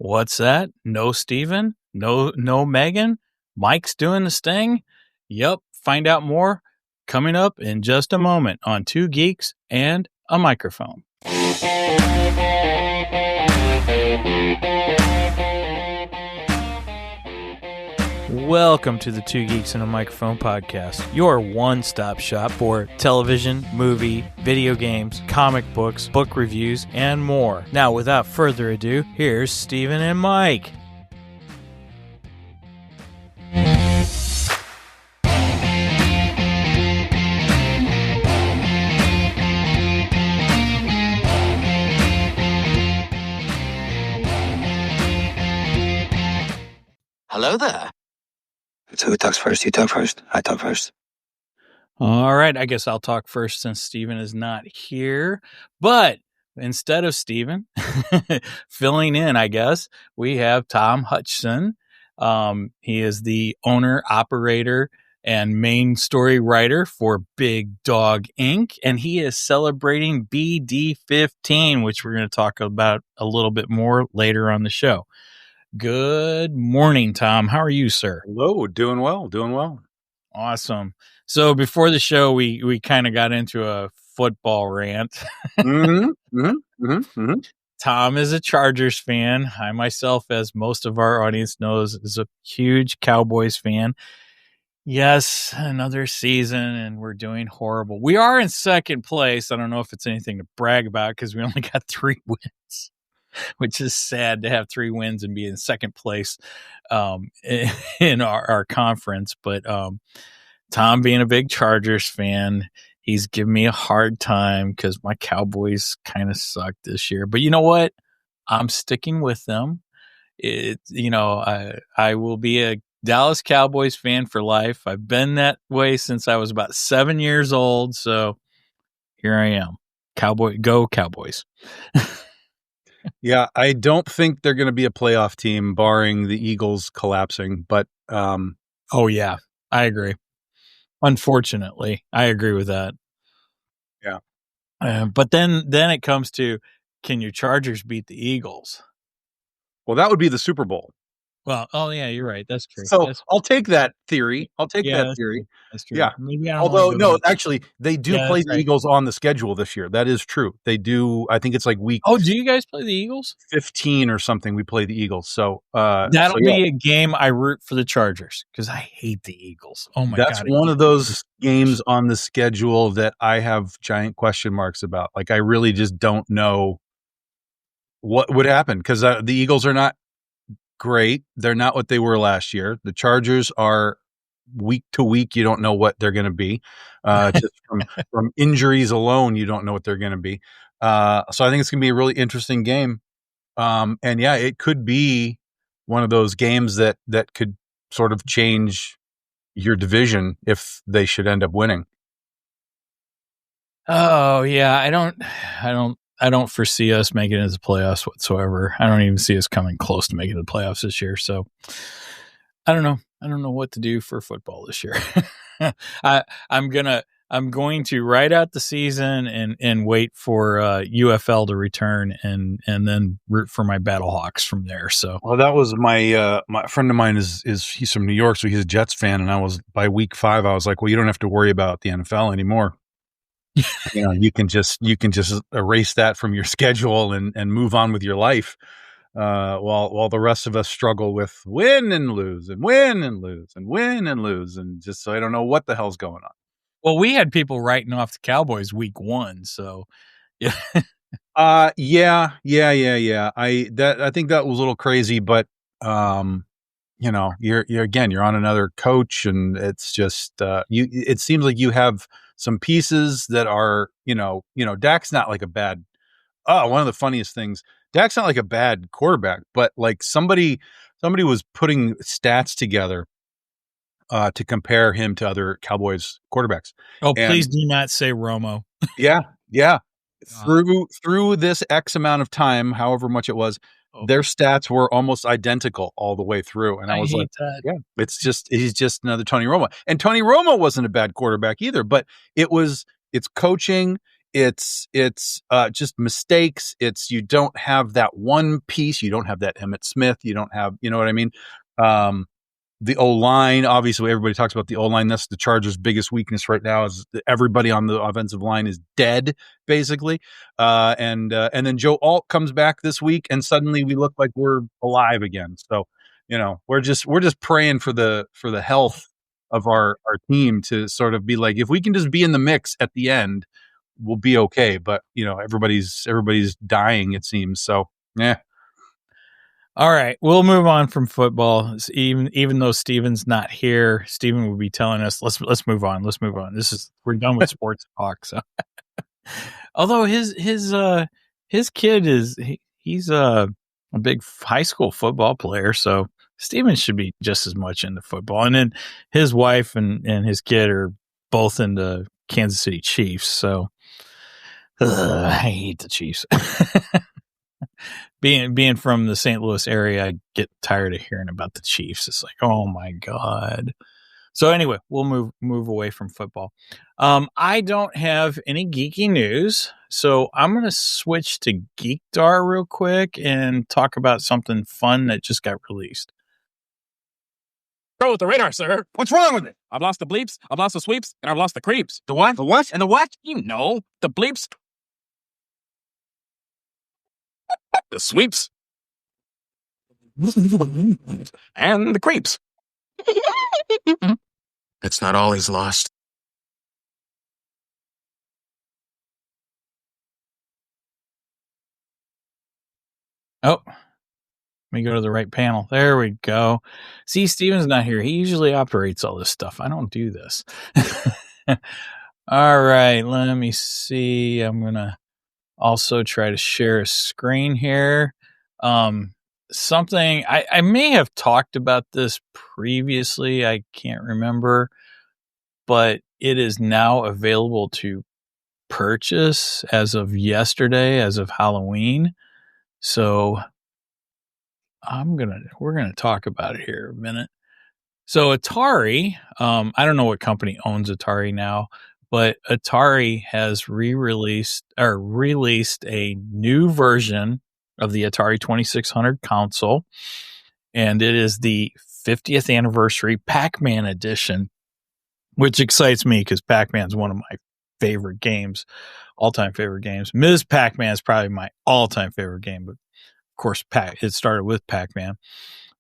What's that? No Steven? No Megan? Mike's doing the sting? Yep, find out more coming up in just a moment on Two Geeks and a Microphone. Welcome to the Two Geeks and a Microphone podcast, your one-stop shop for television, movie, video games, comic books, book reviews, and more. Now, without further ado, here's Steven and Mike. Hello there. So who talks first? You talk first? I talk first. All right, I guess I'll talk first since Steven is not here. But instead of Steven filling in, I guess, we have Tom Hutchison. He is the owner, operator, and main story writer for Big Dog Inc. And he is celebrating BD15, which we're going to talk about a little bit more later on the show. Good morning, Tom. How are you, sir? Hello. Doing well. Awesome. So before the show, we kind of got into a football rant. Tom is a Chargers fan. I myself, as most of our audience knows, is a huge Cowboys fan. Yes, another season, and we're doing horrible. We are in second place. I don't know if it's anything to brag about because we only got 3 wins. Which is sad to have 3 wins and be in second place in our conference. But Tom, being a big Chargers fan, he's giving me a hard time because my Cowboys kind of suck this year. But you know what? I'm sticking with them. I will be a Dallas Cowboys fan for life. I've been that way since I was about 7 years old. So here I am. Go Cowboys. Yeah, I don't think they're going to be a playoff team, barring the Eagles collapsing. But oh yeah, I agree. Unfortunately, I agree with that. Yeah, but then it comes to, can your Chargers beat the Eagles? Well, that would be the Super Bowl. Well, oh yeah, you're right. That's true. So I'll take that theory. That's true. Yeah. Maybe actually, they do play the Eagles on the schedule this year. That is true. They do. I think it's like week. Oh, do you guys play the Eagles? 15 or something. We play the Eagles. So that'll be a game I root for the Chargers because I hate the Eagles. Oh my God. That's one of those games on the schedule that I have giant question marks about. Like, I really just don't know what would happen because the Eagles are not great. They're not what they were last year. The Chargers are week to week. You don't know what they're going to be. Just from injuries alone, you don't know what they're going to be. So I think it's going to be a really interesting game. And yeah, it could be one of those games that could sort of change your division if they should end up winning. Oh yeah. I don't foresee us making it to the playoffs whatsoever. I don't even see us coming close to making the playoffs this year. So I don't know. I don't know what to do for football this year. I'm going to ride out the season and wait for UFL to return and then root for my Battlehawks from there. So, well, that was my friend of mine is he's from New York, so he's a Jets fan, and by week 5 I was like, well, you don't have to worry about the NFL anymore. You can just erase that from your schedule and move on with your life, while the rest of us struggle with win and lose and win and lose and win and lose, and just so I don't know what the hell's going on. Well, we had people writing off the Cowboys week 1, so yeah. Yeah. I think that was a little crazy, but you're on another coach, and it's just it seems like you have some pieces that are, Dak's not like a bad. One of the funniest things, Dak's not like a bad quarterback, but like somebody was putting stats together to compare him to other Cowboys quarterbacks. Oh, please do not say Romo. Yeah. Through this X amount of time, however much it was, their stats were almost identical all the way through. And I was like, yeah, he's just another Tony Romo. And Tony Romo wasn't a bad quarterback either, but it's coaching, it's just mistakes. It's, you don't have that one piece. You don't have that Emmitt Smith. You don't have, you know what I mean? The O-line, obviously everybody talks about the O-line. That's the Chargers' biggest weakness right now, is everybody on the offensive line is dead, basically. And then Joe Alt comes back this week, and suddenly we look like we're alive again. So, you know, we're just praying for the health of our team to sort of be like, if we can just be in the mix at the end, we'll be okay. But, you know, everybody's dying, it seems. So, yeah. All right, we'll move on from football. Even though Steven's not here, Steven will be telling us, let's move on. Let's move on. We're done with sports talk. So, although his kid he's a big high school football player, so Steven should be just as much into football. And then his wife and his kid are both into Kansas City Chiefs. So I hate the Chiefs. Being from the St. Louis area, I get tired of hearing about the Chiefs. It's like, oh my God. So anyway, we'll move away from football. I don't have any geeky news, so I'm going to switch to Geekdar real quick and talk about something fun that just got released. Go with the radar, sir. What's wrong with it? I've lost the bleeps, I've lost the sweeps, and I've lost the creeps. The what? The what? And the what? You know, the bleeps, the sweeps, and the creeps. It's not all he's lost. Oh, let me go to the right panel. There we go. See, Steven's not here. He usually operates all this stuff. I don't do this. All right, let me see. I'm going to also try to share a screen here. Something I may have talked about this previously. I can't remember, but it is now available to purchase as of yesterday, as of Halloween. So we're gonna talk about it here a minute. So Atari, I don't know what company owns Atari now, but Atari has released a new version of the Atari 2600 console, and it is the 50th anniversary Pac-Man edition, which excites me because Pac-Man's one of my favorite games, all-time favorite games. Ms. Pac-Man is probably my all-time favorite game, but of course, it started with Pac-Man.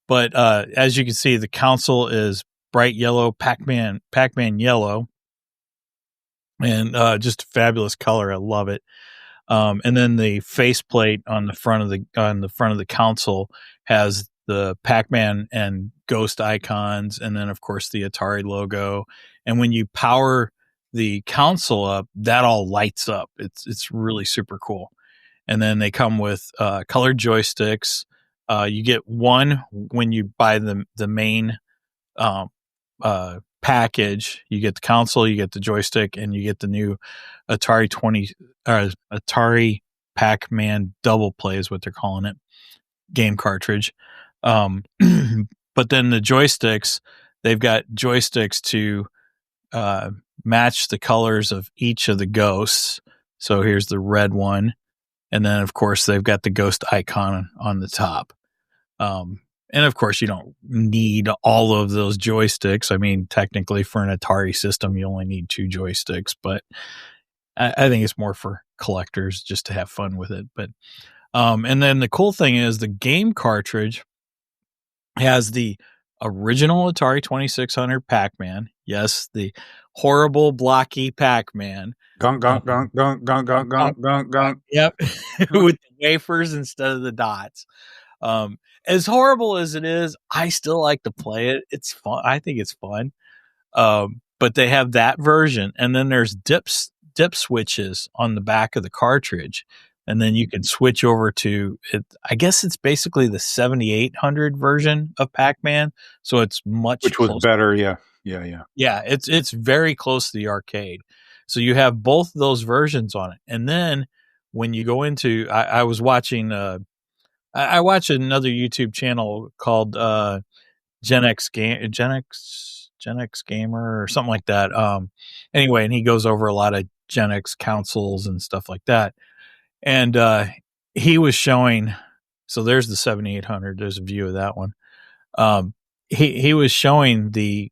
But as you can see, the console is bright yellow, Pac-Man yellow, and just a fabulous color. I love it. And then the faceplate on the front of the console has the Pac-Man and Ghost icons, and then of course the Atari logo. And when you power the console up, that all lights up. It's really super cool. And then they come with colored joysticks. You get one when you buy the main package. You get the console, you get the joystick, and you get the new Atari Pac-Man Double Play is what they're calling it, game cartridge. But then the joysticks, they've got joysticks to match the colors of each of the ghosts. So here's the red one. And then, of course, they've got the ghost icon on the top. And, of course, you don't need all of those joysticks. I mean, technically, for an Atari system, you only need 2 joysticks. But I think it's more for collectors just to have fun with it. But and then the cool thing is the game cartridge has the original Atari 2600 Pac-Man. Yes, the horrible, blocky Pac-Man. Gunk, gunk, gunk, gunk, gunk, gunk, gunk, gunk, gunk. Yep. With the wafers instead of the dots. As horrible as it is, I still like to play it. It's fun. I think it's fun. But they have that version, and then there's dip switches on the back of the cartridge, and then you can switch over to it. I guess it's basically the 7800 version of Pac-Man, so it's which was better. Yeah. It's very close to the arcade. So you have both those versions on it. And then when you go into, I was watching, I watch another YouTube channel called Gen X Gamer or something like that. Anyway, and he goes over a lot of eugenics councils and stuff like that. And he was showing, so there's the 7800. There's a view of that one. He was showing the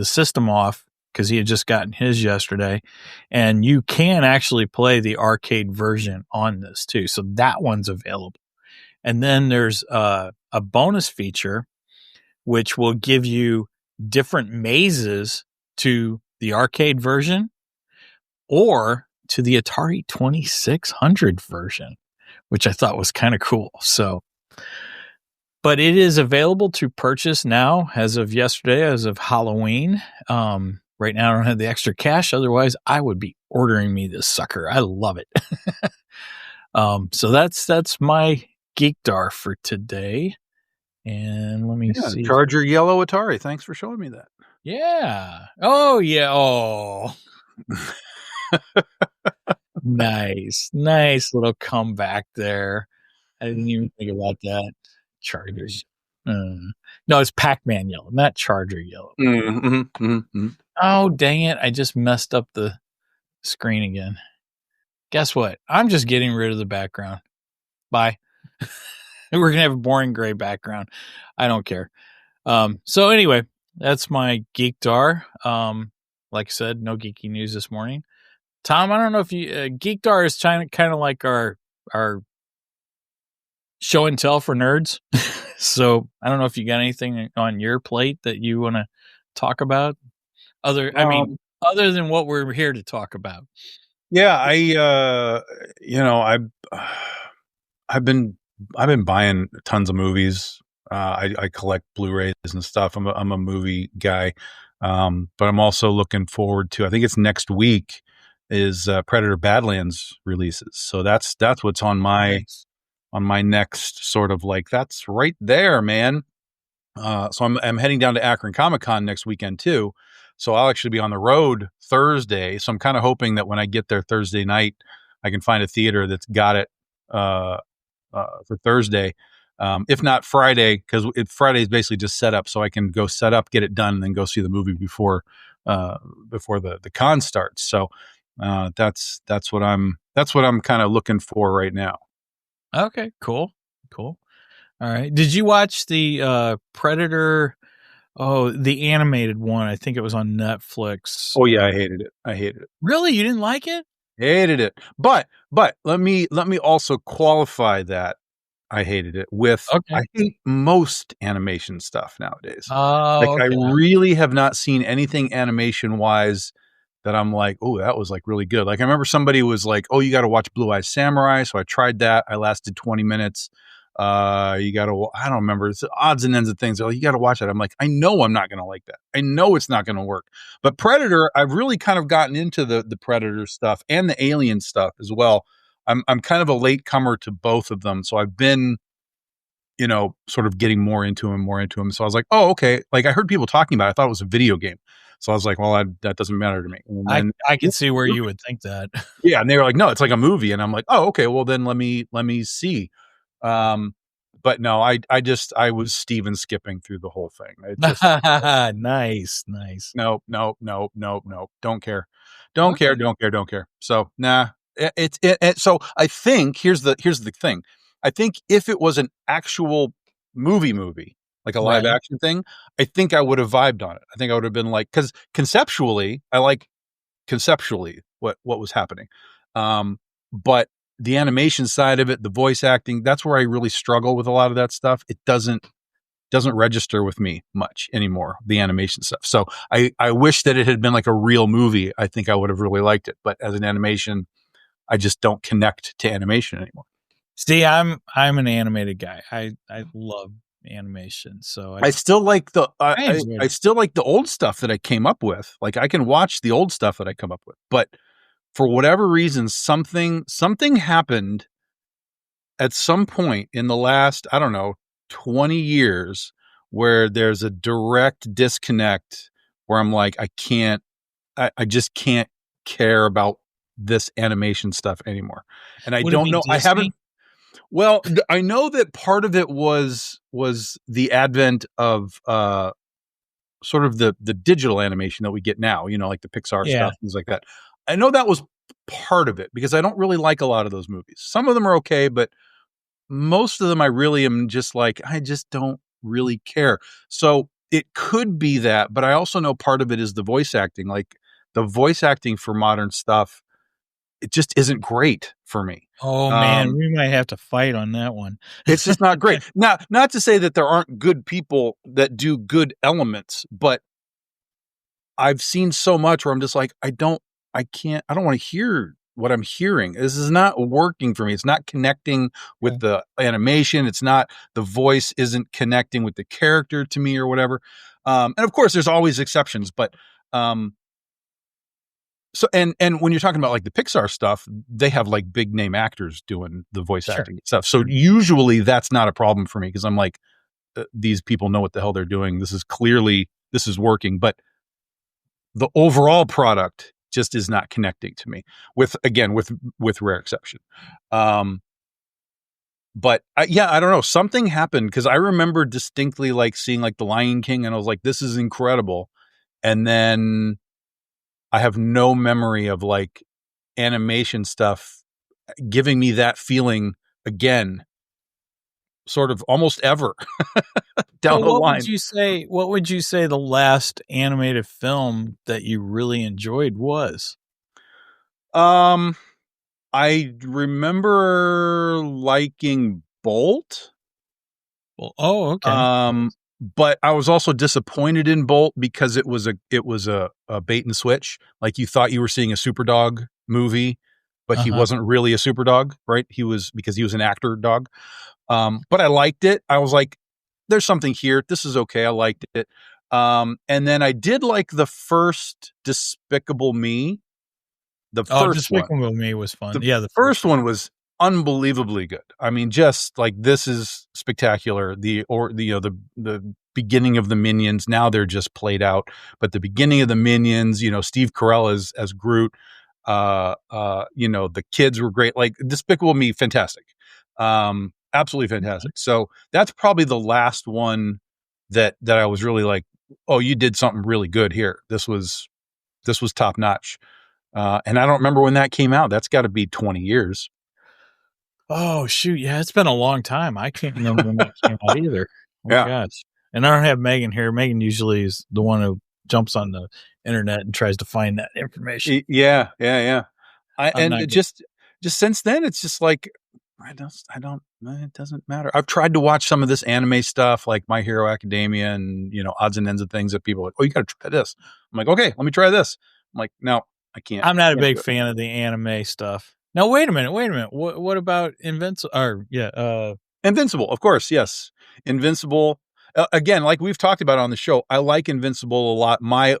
system off because he had just gotten his yesterday, and you can actually play the arcade version on this too. So that one's available. And then there's a bonus feature which will give you different mazes to the arcade version or to the Atari 2600 version, which I thought was kind of cool. So, but it is available to purchase now as of yesterday, as of Halloween. Right now I don't have the extra cash. Otherwise I would be ordering me this sucker. I love it. So that's my Geekdar for today. And let me see. Charger yellow Atari. Thanks for showing me that. Yeah. Oh, yeah. Oh, nice little comeback there. I didn't even think about that. Chargers. No, it's Pac-Man yellow, not Charger yellow. Oh, dang it. I just messed up the screen again. Guess what? I'm just getting rid of the background. Bye. We're going to have a boring gray background. I don't care. So anyway, that's my Geekdar. Like I said, no geeky news this morning. Tom, I don't know if you, Geekdar is kind of like our show and tell for nerds. So I don't know if you got anything on your plate that you want to talk about other than what we're here to talk about. Yeah. I've been buying tons of movies. I collect Blu-rays and stuff. I'm a movie guy. But I'm also looking forward to, I think it's next week is Predator Badlands releases. So that's what's on my next sort of like, that's right there, man. So I'm heading down to Akron Comic-Con next weekend too. So I'll actually be on the road Thursday. So I'm kind of hoping that when I get there Thursday night, I can find a theater that's got it for Thursday. If not Friday, because Friday is basically just set up, so I can go set up, get it done, and then go see the movie before the con starts. So that's what I'm kind of looking for right now. Okay, cool. All right. Did you watch the Predator? Oh, the animated one. I think it was on Netflix. Oh yeah, I hated it. Really? You didn't like it? Hated it. But let me also qualify that I hated it with, okay. I hate most animation stuff nowadays. Oh, like okay. I really have not seen anything animation wise that I'm like, oh, that was like really good. Like I remember somebody was like, oh, you got to watch Blue Eye Samurai. So I tried that. I lasted 20 minutes. I don't remember. It's odds and ends of things. You got to watch that. I'm like, I know I'm not going to like that. I know it's not going to work. But Predator, I've really kind of gotten into the Predator stuff and the Alien stuff as well. I'm kind of a late comer to both of them. So I've been, sort of getting more into them. So I was like, oh, okay. Like I heard people talking about it. I thought it was a video game. So I was like, well, that doesn't matter to me. And I can see where you would think that. Yeah. And they were like, no, it's like a movie. And I'm like, oh, okay. Well, then let me see. But no, I was Steven skipping through the whole thing. Just, nice. No. Don't care. Don't care. So nah, so I think here's the thing. I think if it was an actual movie, like a live action thing, I think I would have vibed on it. I think I would have been like, cause conceptually, I like what was happening. But the animation side of it, the voice acting, that's where I really struggle with a lot of that stuff. It doesn't register with me much anymore, the animation stuff. So I wish that it had been like a real movie. I think I would have really liked it. But as an animation, I just don't connect to animation anymore. See, I'm an animated guy. I love animation. So I still like I still like the old stuff that I came up with. Like I can watch the old stuff that I come up with, but for whatever reason, something happened at some point in the last, 20 years where there's a direct disconnect where I'm like, I just can't care about this animation stuff anymore. And I don't know. Disney? I haven't. Well, I know that part of it was the advent of sort of the digital animation that we get now, like the Pixar stuff, things like that. I know that was part of it because I don't really like a lot of those movies. Some of them are okay, but most of them I really am just like, I just don't really care. So it could be that, but I also know part of it is the voice acting. Like the voice acting for modern stuff, it just isn't great for me. Oh man, we might have to fight on that one. It's just not great. Now, not to say that there aren't good people that do good elements, but I've seen so much where I'm just like, I don't want to hear what I'm hearing. This is not working for me. It's not connecting with the animation. It's not, the voice isn't connecting with the character to me or whatever. And of course there's always exceptions, but, so, and when you're talking about like the Pixar stuff, they have like big name actors doing the voice acting stuff. So usually that's not a problem for me because I'm like, these people know what the hell they're doing. This is working, but the overall product just is not connecting to me with rare exception. But I don't know. Something happened because I remember distinctly like seeing like The Lion King and I was like, this is incredible. And then I have no memory of like animation stuff giving me that feeling again, sort of almost ever down the line. What would you say the last animated film that you really enjoyed was? I remember liking Bolt. Well, okay. But I was also disappointed in Bolt because it was a bait and switch. Like you thought you were seeing a Superdog movie, but he wasn't really a Superdog, right? Because he was an actor dog. But I liked it. I was like, there's something here. This is okay. I liked it. And then I did like the first Despicable Me. Despicable Me was fun. The first one was unbelievably good. I mean, just like, this is spectacular. The beginning of the Minions, now they're just played out, but the beginning of the Minions, Steve Carell as Groot, the kids were great. Like Despicable Me, fantastic. Absolutely fantastic. So that's probably the last one that I was really like, oh, you did something really good here. This was top notch. And I don't remember when that came out. That's got to be 20 years. Oh shoot. Yeah. It's been a long time. I can't remember when that came out either. Oh my gosh. And I don't have Megan here. Megan usually is the one who jumps on the internet and tries to find that information. Yeah. Just since then, it's just like, it doesn't matter. I've tried to watch some of this anime stuff like My Hero Academia and, odds and ends of things that people are like, oh, you got to try this. I'm like, okay, let me try this. I'm like, no, I can't. I'm not a big fan of the anime stuff. Now, wait a minute. What about Invincible? Invincible, of course. Yes. Invincible. Again, like we've talked about on the show, I like Invincible a lot. My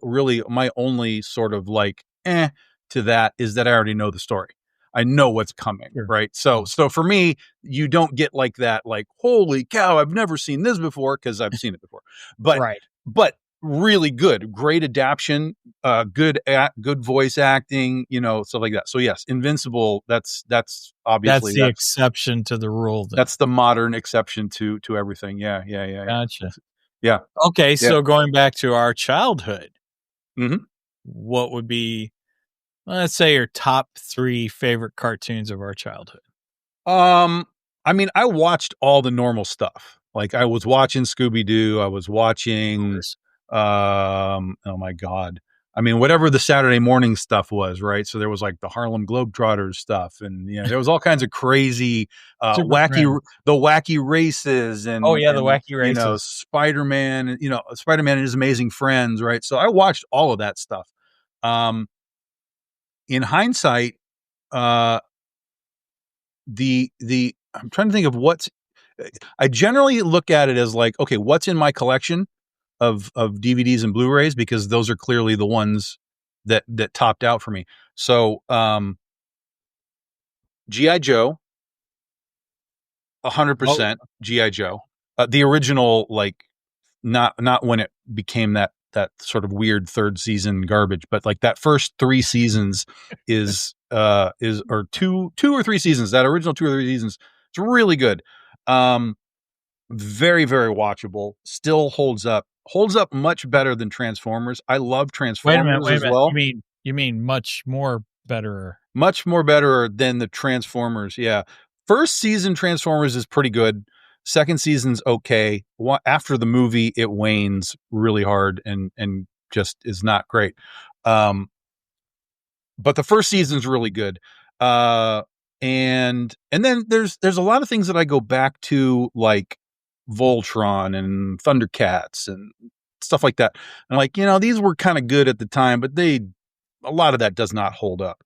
only sort of like, to that is that I already know the story. I know what's coming, right? So for me, you don't get like that, like, holy cow, I've never seen this before, because I've seen it before. But really good, great adaptation, good voice acting, stuff like that. So yes, Invincible, that's obviously that's the exception to the rule. That's the modern exception to everything. Yeah. Gotcha. Yeah. Okay, so going back to our childhood, mm-hmm. What would be, let's say, your top 3 favorite cartoons of our childhood? I mean, I watched all the normal stuff. Like I was watching Scooby-Doo. I was watching, oh my God. I mean, whatever the Saturday morning stuff was, right? So there was like the Harlem Globetrotters stuff, and there was all kinds of crazy, wacky races, and the wacky races, Spider-Man, Spider-Man and His Amazing Friends, right? So I watched all of that stuff. In hindsight, I'm trying to think of I generally look at it as like, okay, what's in my collection of DVDs and Blu-rays, because those are clearly the ones that topped out for me. So, G.I. Joe, 100% G.I. Joe, the original, like not when it became that sort of weird third season garbage, but like that first 3 seasons or two or 3 seasons, that original 2 or 3 seasons, it's really good. Very, very watchable, still holds up much better than Transformers. I love Transformers as well. You mean much more better. Much more better than the Transformers. Yeah. First season Transformers is pretty good. Second season's okay. After the movie, it wanes really hard and just is not great. But the first season's really good. And then there's a lot of things that I go back to, like Voltron and Thundercats and stuff like that. And like, these were kind of good at the time, but a lot of that does not hold up.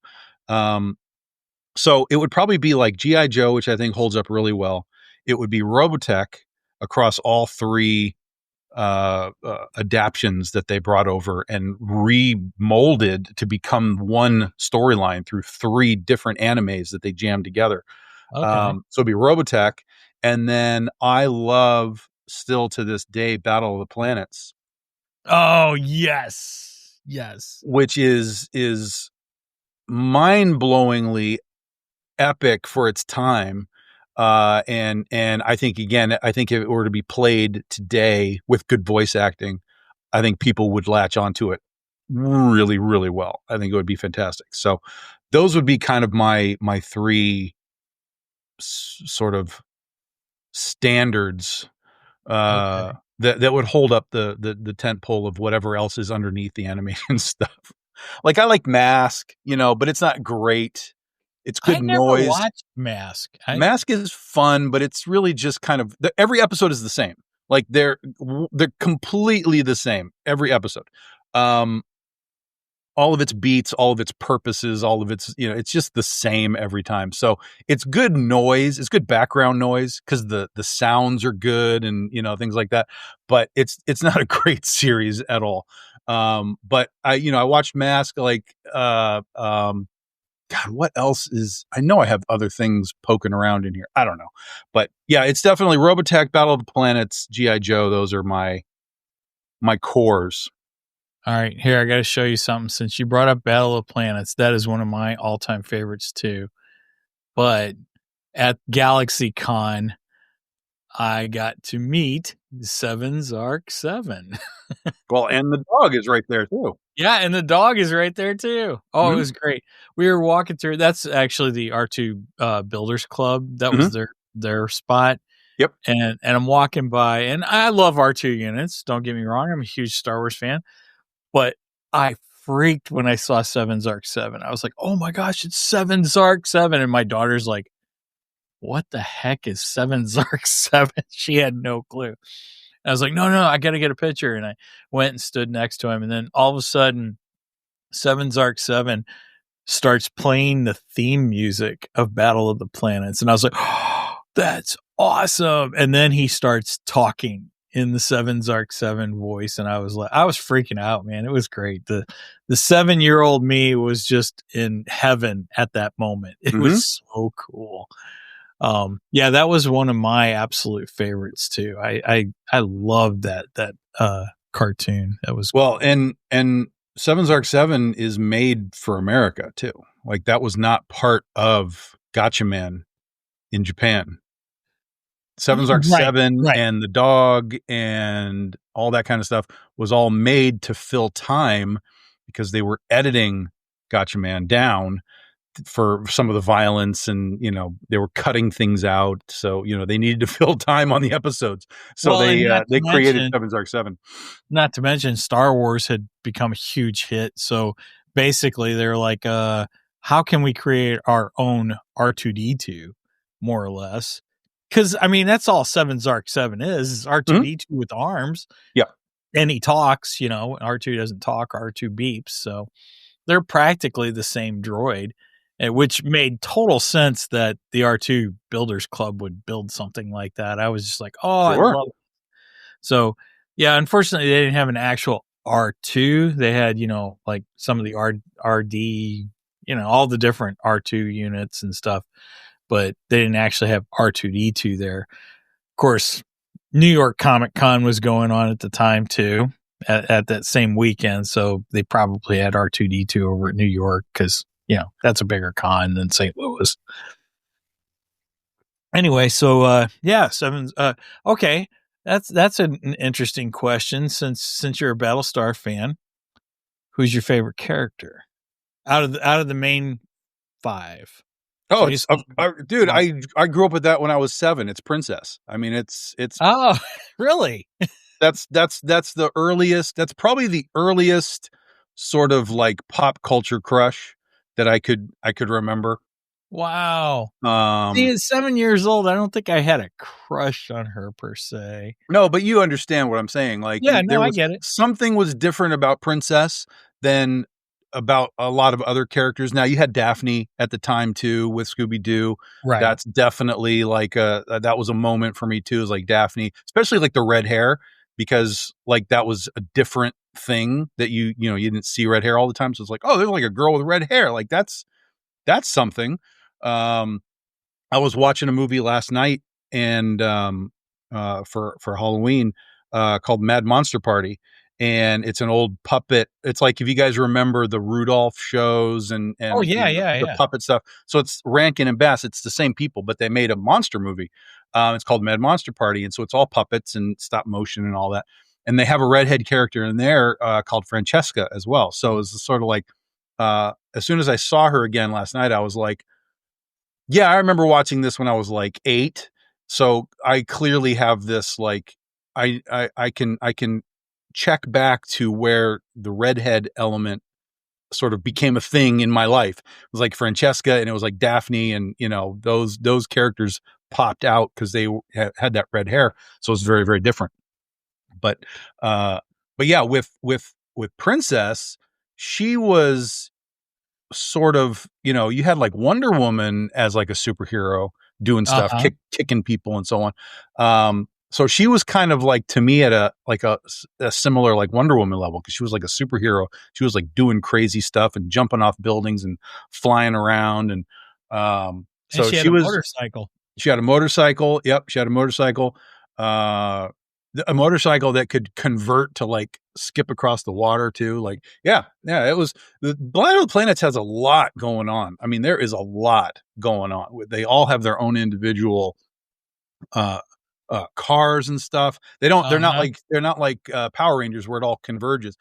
So it would probably be like G.I. Joe, which I think holds up really well. It would be Robotech across all three adaptions that they brought over and remolded to become one storyline through three different animes that they jammed together. Okay. So it'd be Robotech. And then I love, still to this day, Battle of the Planets. Oh, yes. Yes. Which is mind-blowingly epic for its time. And I think, again, if it were to be played today with good voice acting, I think people would latch onto it really, really well. I think it would be fantastic. So those would be kind of my three sort of standards that would hold up the tent pole of whatever else is underneath the animation stuff. Like I like Mask, but it's not great. It's good I never noise. watched Mask. Mask is fun, but it's really just kind of every episode is the same. Like they're completely the same every episode. All of its beats, all of its purposes, all of its, it's just the same every time. So it's good noise. It's good background noise because the sounds are good and, things like that. But it's not a great series at all. But I watched Mask, like, God, what else is, I know I have other things poking around in here. I don't know. But yeah, it's definitely Robotech, Battle of the Planets, G.I. Joe. Those are my cores. All right, here, I got to show you something. Since you brought up Battle of Planets, that is one of my all-time favorites too. But at GalaxyCon, I got to meet Seven Zark 7. Well, and the dog is right there too. Yeah, and the dog is right there too. Oh, It was great. We were walking through. That's actually the R2 Builders Club. That was their spot. Yep. And I'm walking by, and I love R2 units. Don't get me wrong. I'm a huge Star Wars fan. But I freaked when I saw Seven Zark 7. I was like, oh my gosh, it's Seven Zark 7. And my daughter's like, what the heck is Seven Zark 7? She had no clue. I was like, no, I got to get a picture. And I went and stood next to him. And then all of a sudden, Seven Zark 7 starts playing the theme music of Battle of the Planets. And I was like, oh, that's awesome. And then he starts talking in the Seven Zark 7 voice. And I was freaking out, man. It was great. The 7-year-old me was just in heaven at that moment. It was so cool. Yeah, that was one of my absolute favorites too. I loved that cartoon. That was well, and Seven Zark 7 is made for America too. Like that was not part of Gatchaman in Japan. Seven Zark 7 and the dog and all that kind of stuff was all made to fill time because they were editing Gatchaman down for some of the violence and, they were cutting things out. So, they needed to fill time on the episodes. So they created Seven Zark 7. Not to mention Star Wars had become a huge hit. So basically they're like, how can we create our own R2-D2 more or less? Because, I mean, that's all Seven Zark 7 is R2-D2 with arms. Yeah. And he talks, R2 doesn't talk, R2 beeps. So they're practically the same droid, which made total sense that the R2 Builders Club would build something like that. I was just like, oh, sure. I love it. So, yeah, unfortunately, they didn't have an actual R2. They had, like some of the RD, all the different R2 units and stuff. But they didn't actually have R2-D2 there. Of course, New York Comic Con was going on at the time too, at that same weekend. So they probably had R2-D2 over at New York because, that's a bigger con than St. Louis. Anyway, so Seven. Okay, that's an interesting question. Since you're a Battlestar fan, who's your favorite character? out of the main 5. Oh, Jason, dude, Mark. I grew up with that when I was 7. It's Princess. I mean, it's Oh, really? that's the earliest. That's probably the earliest sort of like pop culture crush that I could remember. Wow. See, at 7 years old, I don't think I had a crush on her per se. No, but you understand what I'm saying. Like, Yeah, there no, I was get it. something was different about Princess than about a lot of other characters. Now, you had Daphne at the time too with Scooby Doo. Right. That's definitely like that was a moment for me too. Is like Daphne, especially like the red hair, because like that was a different thing that you didn't see red hair all the time. So it's like, oh, there's like a girl with red hair. Like that's something. I was watching a movie last night and for Halloween called Mad Monster Party, and it's an old puppet. It's like if you guys remember the Rudolph shows and Oh, yeah, the puppet stuff. So it's Rankin and Bass. It's the same people, but they made a monster movie. It's called Mad Monster Party, and so it's all puppets and stop motion and all that. And they have a redhead character in there called Francesca as well. So it's sort of like as soon as I saw her again last night, I was like, yeah, I remember watching this when I was like 8. So I clearly have this like I can check back to where the redhead element sort of became a thing in my life. It was like Francesca and it was like Daphne, and those characters popped out because they had that red hair. So it's very, very different. But yeah, with Princess, she was sort of, you had like Wonder Woman as like a superhero doing stuff, kicking people and so on. So she was kind of like, to me, at a similar like Wonder Woman level, because she was like a superhero. She was like doing crazy stuff and jumping off buildings and flying around. And so she had a motorcycle. She had a motorcycle. Yep, she had a motorcycle. A motorcycle that could convert to like skip across the water too. Like, yeah, it was the Planet of the Planets has a lot going on. I mean, there is a lot going on. They all have their own individual cars and stuff. They're not like Power Rangers where it all converges.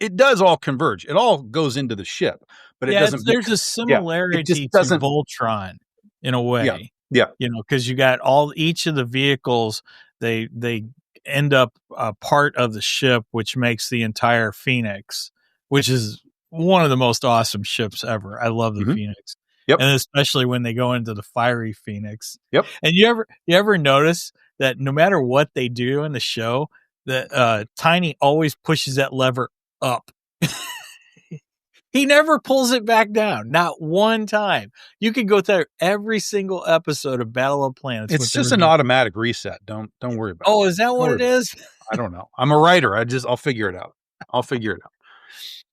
It does all converge. It all goes into the ship, but it doesn't. There's a similarity to Voltron in a way. Yeah. Because you got each of the vehicles, they end up a part of the ship, which makes the entire Phoenix, which is one of the most awesome ships ever. I love the Phoenix. Yep. And especially when they go into the fiery Phoenix. Yep. And you ever notice that no matter what they do in the show, that Tiny always pushes that lever up. He never pulls it back down. Not one time. You can go through every single episode of Battle of Planets. It's just an automatic reset. Don't worry about it. Oh, is that what it is? I don't know. I'm a writer. I'll figure it out.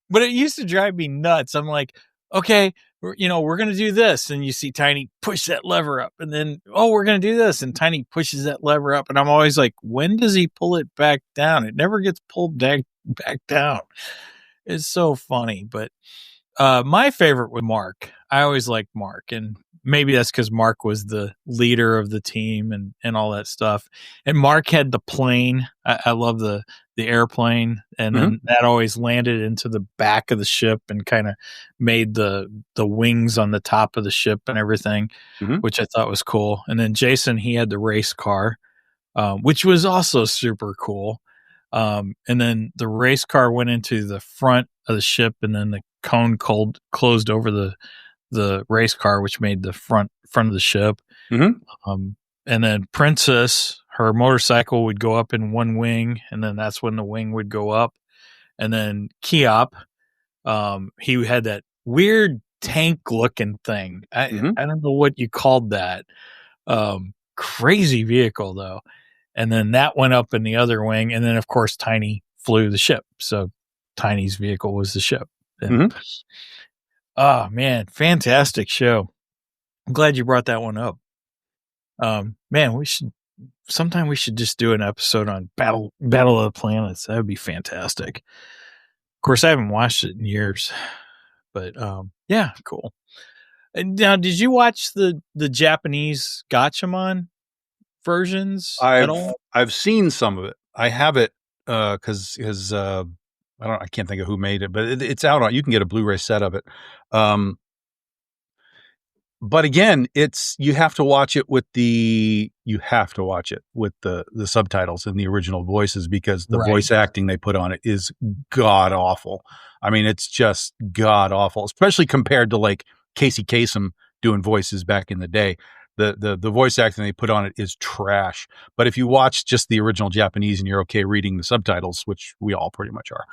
But it used to drive me nuts. I'm like, okay, we're going to do this. And you see Tiny push that lever up. And then, we're going to do this. And Tiny pushes that lever up. And I'm always like, when does he pull it back down? It never gets pulled back down. It's so funny. But my favorite was Mark. I always liked Mark. And maybe that's because Mark was the leader of the team and all that stuff. And Mark had the plane. I love the airplane. And then that always landed into the back of the ship and kind of made the wings on the top of the ship and everything, which I thought was cool. And then Jason, he had the race car, which was also super cool. And then the race car went into the front of the ship, and then the cone closed over the race car, which made the front of the ship. And then Princess, her motorcycle would go up in one wing, and then that's when the wing would go up. And then Keop, he had that weird tank looking thing. I don't know what you called that. Crazy vehicle though. And then that went up in the other wing. And then of course Tiny flew the ship. So Tiny's vehicle was the ship. And, oh man, fantastic show. I'm glad you brought that one up. Man, sometime we should just do an episode on Battle of the Planets. That would be fantastic. Of course, I haven't watched it in years, but yeah, cool. And now, did you watch the Japanese Gatchaman versions at all? I've seen some of it. I have it because I can't think of who made it, but it's out on. You can get a Blu-ray set of it. But again, you have to watch it with the subtitles and the original voices, because the voice acting they put on it is god awful. I mean, it's just god awful, especially compared to like Casey Kasem doing voices back in the day. The voice acting they put on it is trash. But if you watch just the original Japanese and you're okay reading the subtitles, which we all pretty much are,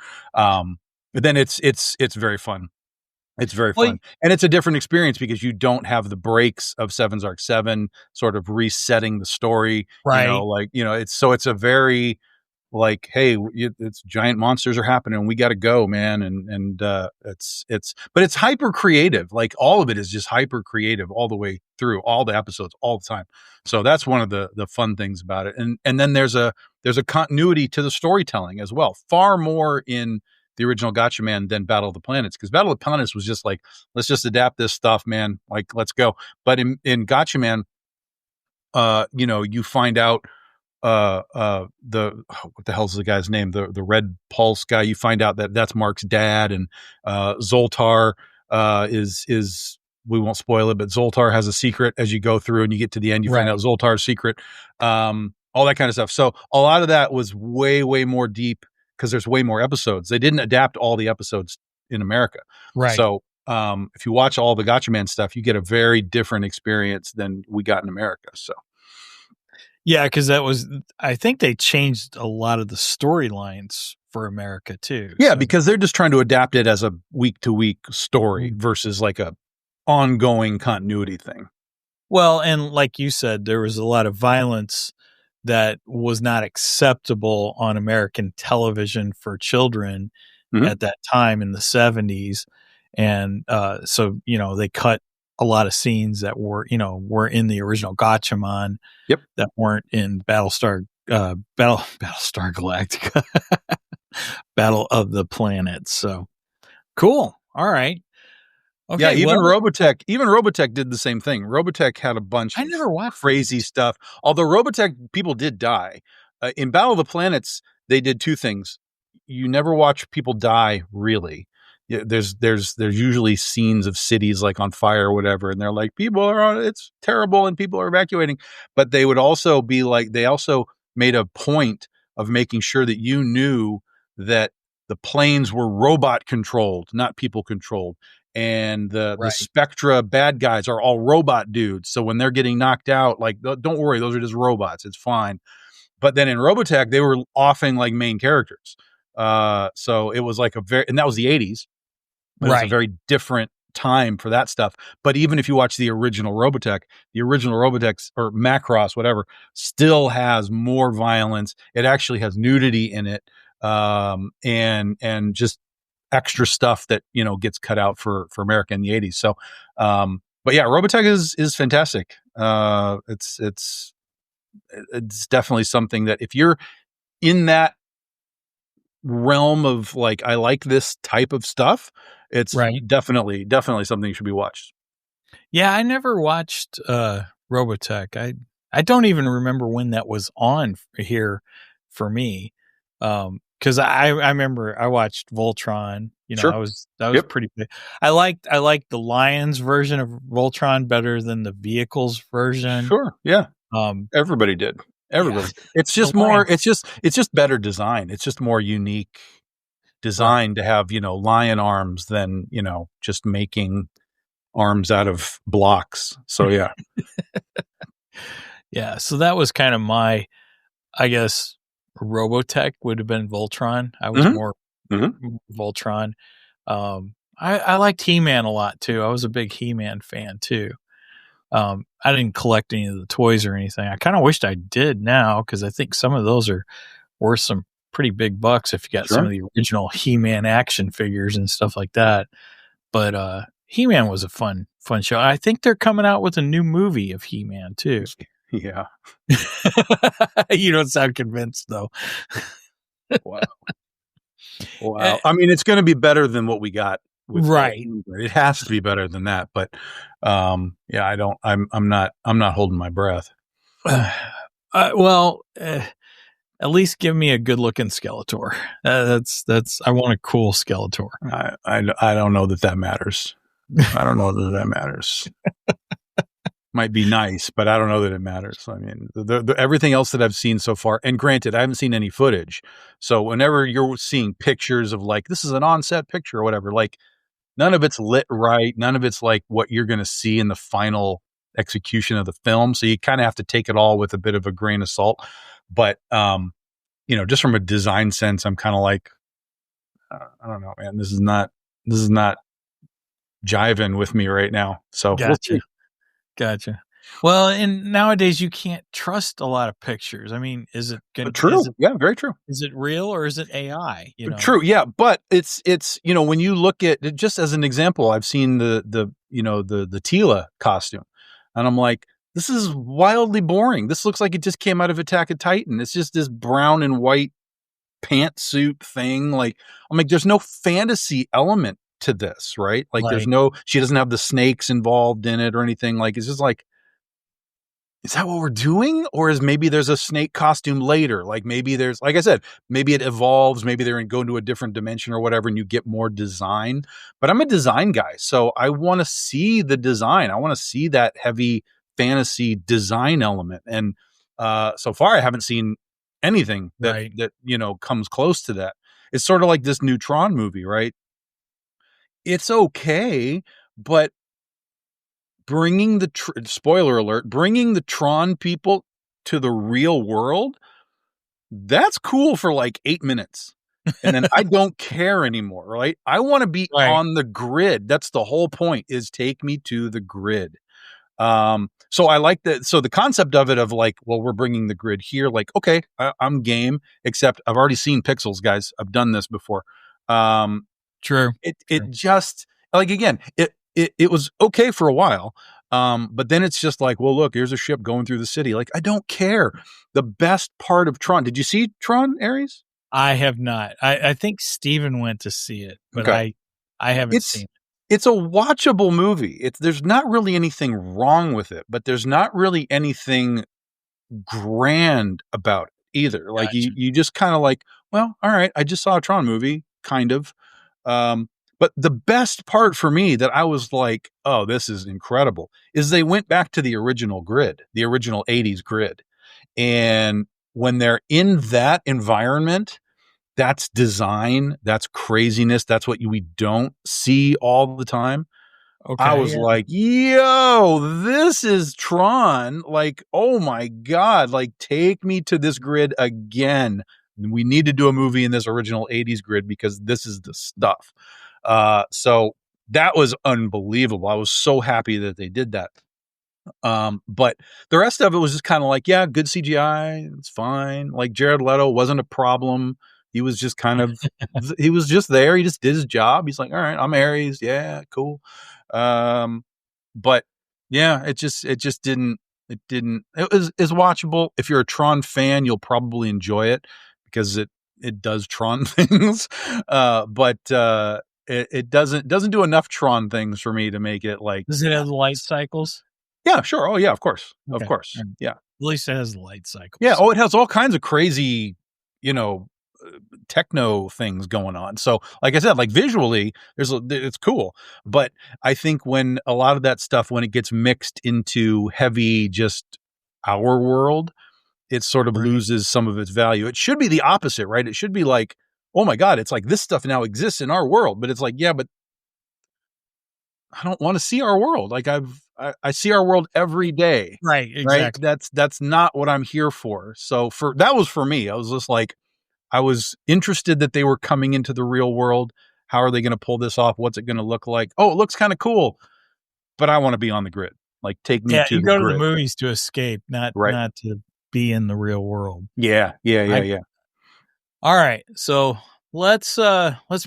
then it's very fun. It's very fun. And it's a different experience because you don't have the breaks of Seven's Arc 7 sort of resetting the story. Right. It's a very like, hey, it's giant monsters are happening and we got to go, man. But it's hyper creative. Like all of it is just hyper creative all the way through all the episodes all the time. So that's one of the fun things about it. And then there's a continuity to the storytelling as well. Far more in the original Gatchaman than Battle of the Planets, because Battle of the Planets was just like, let's just adapt this stuff, man. Like, let's go. But in Gatchaman, you find out what the hell's the guy's name? The Red Pulse guy. You find out that that's Mark's dad, and Zoltar is we won't spoil it, but Zoltar has a secret as you go through and you get to the end. You find out Zoltar's secret, all that kind of stuff. So a lot of that was way, way more deep because there's way more episodes. They didn't adapt all the episodes in America. Right. So if you watch all the Gatchaman stuff, you get a very different experience than we got in America. So. Yeah, because I think they changed a lot of the storylines for America too. Yeah, because they're just trying to adapt it as a week-to-week story versus like a ongoing continuity thing. Well, and like you said, there was a lot of violence that was not acceptable on American television for children at that time in the 70s. And so, they cut a lot of scenes that were in the original Gatchaman that weren't in Battlestar Galactica, Battle of the Planets. So cool. All right. Okay. Yeah. Robotech did the same thing. Robotech had a bunch of crazy stuff. Although Robotech people did die in Battle of the Planets, they did two things. You never watch people die really. There's usually scenes of cities like on fire or whatever, and they're like, it's terrible and people are evacuating. But they would also be like, they also made a point of making sure that you knew that the planes were robot controlled, not people controlled. And the Spectra bad guys are all robot dudes. So when they're getting knocked out, like, don't worry, those are just robots. It's fine. But then in Robotech, they were offing like main characters. So it was like and that was the 80s. But it's a very different time for that stuff. But even if you watch the original Robotech or Macross, whatever, still has more violence. It actually has nudity in it, and just extra stuff that gets cut out for America in the 80s. So, but yeah, Robotech is fantastic. It's definitely something that if you're in that realm of like, I like this type of stuff, it's definitely something you should be watched. Yeah, I never watched Robotech. I don't even remember when that was on here for me. Because I remember I watched Voltron. That was pretty big. I liked the Lions version of Voltron better than the Vehicles version. Sure, yeah. Everybody did. Everybody. Yeah. It's just more. It's just better design. It's just more unique design to have lion arms than just making arms out of blocks. So yeah. Yeah. So that was kind of my, I guess, Robotech would have been Voltron. I was more Voltron. I liked He-Man a lot too. I was a big He-Man fan too. I didn't collect any of the toys or anything. I kind of wished I did now, because I think some of those are worth some pretty big bucks if you got some of the original He-Man action figures and stuff like that. But He-Man was a fun show. I think they're coming out with a new movie of He-Man too. Yeah. You don't sound convinced though. Wow. I mean, it's going to be better than what we got. It has to be better than that. But I'm not holding my breath. at least give me a good looking Skeletor. That's I want a cool Skeletor. I don't know that matters. I don't know that matters. Might be nice, but I don't know that it matters. I mean, everything else that I've seen so far, and granted, I haven't seen any footage. So whenever you're seeing pictures of like, this is an on-set picture or whatever, like none of it's lit right. None of it's like what you're going to see in the final execution of the film. So you kind of have to take it all with a bit of a grain of salt. But, just from a design sense, I'm kind of like, I don't know, man, this is not jiving with me right now. So Gotcha. we'll see. Gotcha. Well, and nowadays you can't trust a lot of pictures. I mean, is it True? Yeah, very true. Is it real or is it AI? True. Yeah. But it's, when you look at it, just as an example, I've seen the Tila costume and I'm like, this is wildly boring. This looks like it just came out of Attack of Titan. It's just this brown and white pantsuit thing. Like, I'm like, there's no fantasy element to this, right? Like she doesn't have the snakes involved in it or anything. Like, it's just like, is that what we're doing? Or is maybe there's a snake costume later? Like maybe there's, like I said, maybe it evolves. Maybe they're going to a different dimension or whatever, and you get more design. But I'm a design guy, so I want to see the design. I want to see that heavy fantasy design element. And so far, I haven't seen anything that comes close to that. It's sort of like this new Tron movie, right? It's okay, but bringing spoiler alert, bringing the Tron people to the real world, that's cool for like 8 minutes. And then I don't care anymore, right? I want to be on the grid. That's the whole point, is take me to the grid. So I like that. So the concept of it, of like, well, we're bringing the grid here. Like, okay, I'm game, except I've already seen pixels, guys. I've done this before. True. It just, like, again, it was okay for a while. But then it's just like, well, look, here's a ship going through the city. Like, I don't care. The best part of Tron. Did you see Tron, Aries? I have not. I think Steven went to see it, but I haven't seen it. It's a watchable movie. There's not really anything wrong with it, but there's not really anything grand about it either. Like, Gotcha. you just kind of like, well, all right, I just saw a Tron movie, kind of. But the best part for me, that I was like, oh, this is incredible, is they went back to the original grid, the original 80s grid. And when they're in that environment, that's design, that's craziness, that's what we don't see all the time. Okay, I was like, yo, this is Tron. Like, oh my God, like, take me to this grid again. We need to do a movie in this original 80s grid because this is the stuff. So that was unbelievable. I was so happy that they did that. But the rest of it was just kind of like, yeah, good CGI. It's fine. Like, Jared Leto wasn't a problem. He was just kind of, he was just there. He just did his job. He's like, all right, I'm Ares. Yeah, cool. But yeah, it just didn't, it's watchable. If you're a Tron fan, you'll probably enjoy it because it does Tron things. But it doesn't do enough Tron things for me to make it like. Does it have light cycles? Yeah, sure. Oh yeah, of course. Okay. Of course. Yeah. At least it has light cycles. Yeah. Oh, it has all kinds of crazy, techno things going on. So, like I said, like, visually, it's cool. But I think when a lot of that stuff, when it gets mixed into heavy, just our world, it sort of loses some of its value. It should be the opposite, right? It should be like, oh my God, it's like this stuff now exists in our world. But it's like, yeah, but I don't want to see our world. Like, I see our world every day. Right. Exactly. Right? That's not what I'm here for. So that was for me. I was just like, I was interested that they were coming into the real world. How are they going to pull this off? What's it going to look like? Oh, it looks kind of cool, but I want to be on the grid. Like, take me to the grid. You go to the movies to escape, not to be in the real world. Yeah. All right. So let's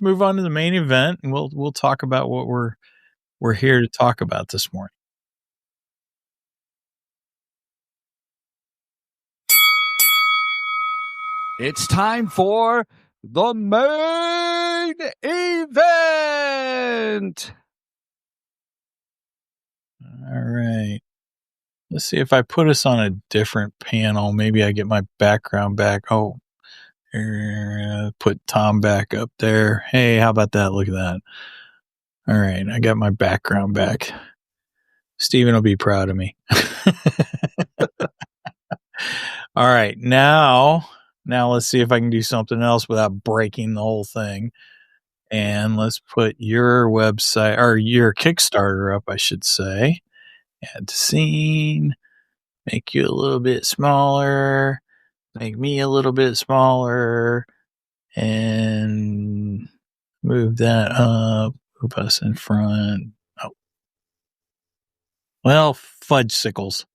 move on to the main event, and we'll talk about what we're here to talk about this morning. It's time for the main event. All right. Let's see if I put us on a different panel. Maybe I get my background back. Oh, Put Tom back up there. Hey, how about that? Look at that. All right, I got my background back. Steven will be proud of me. All right, now let's see if I can do something else without breaking the whole thing. And let's put your website or your Kickstarter up, I should say. Add to scene. Make you a little bit smaller. Make me a little bit smaller. And move that up. Move us in front. Oh. Well, fudge sickles.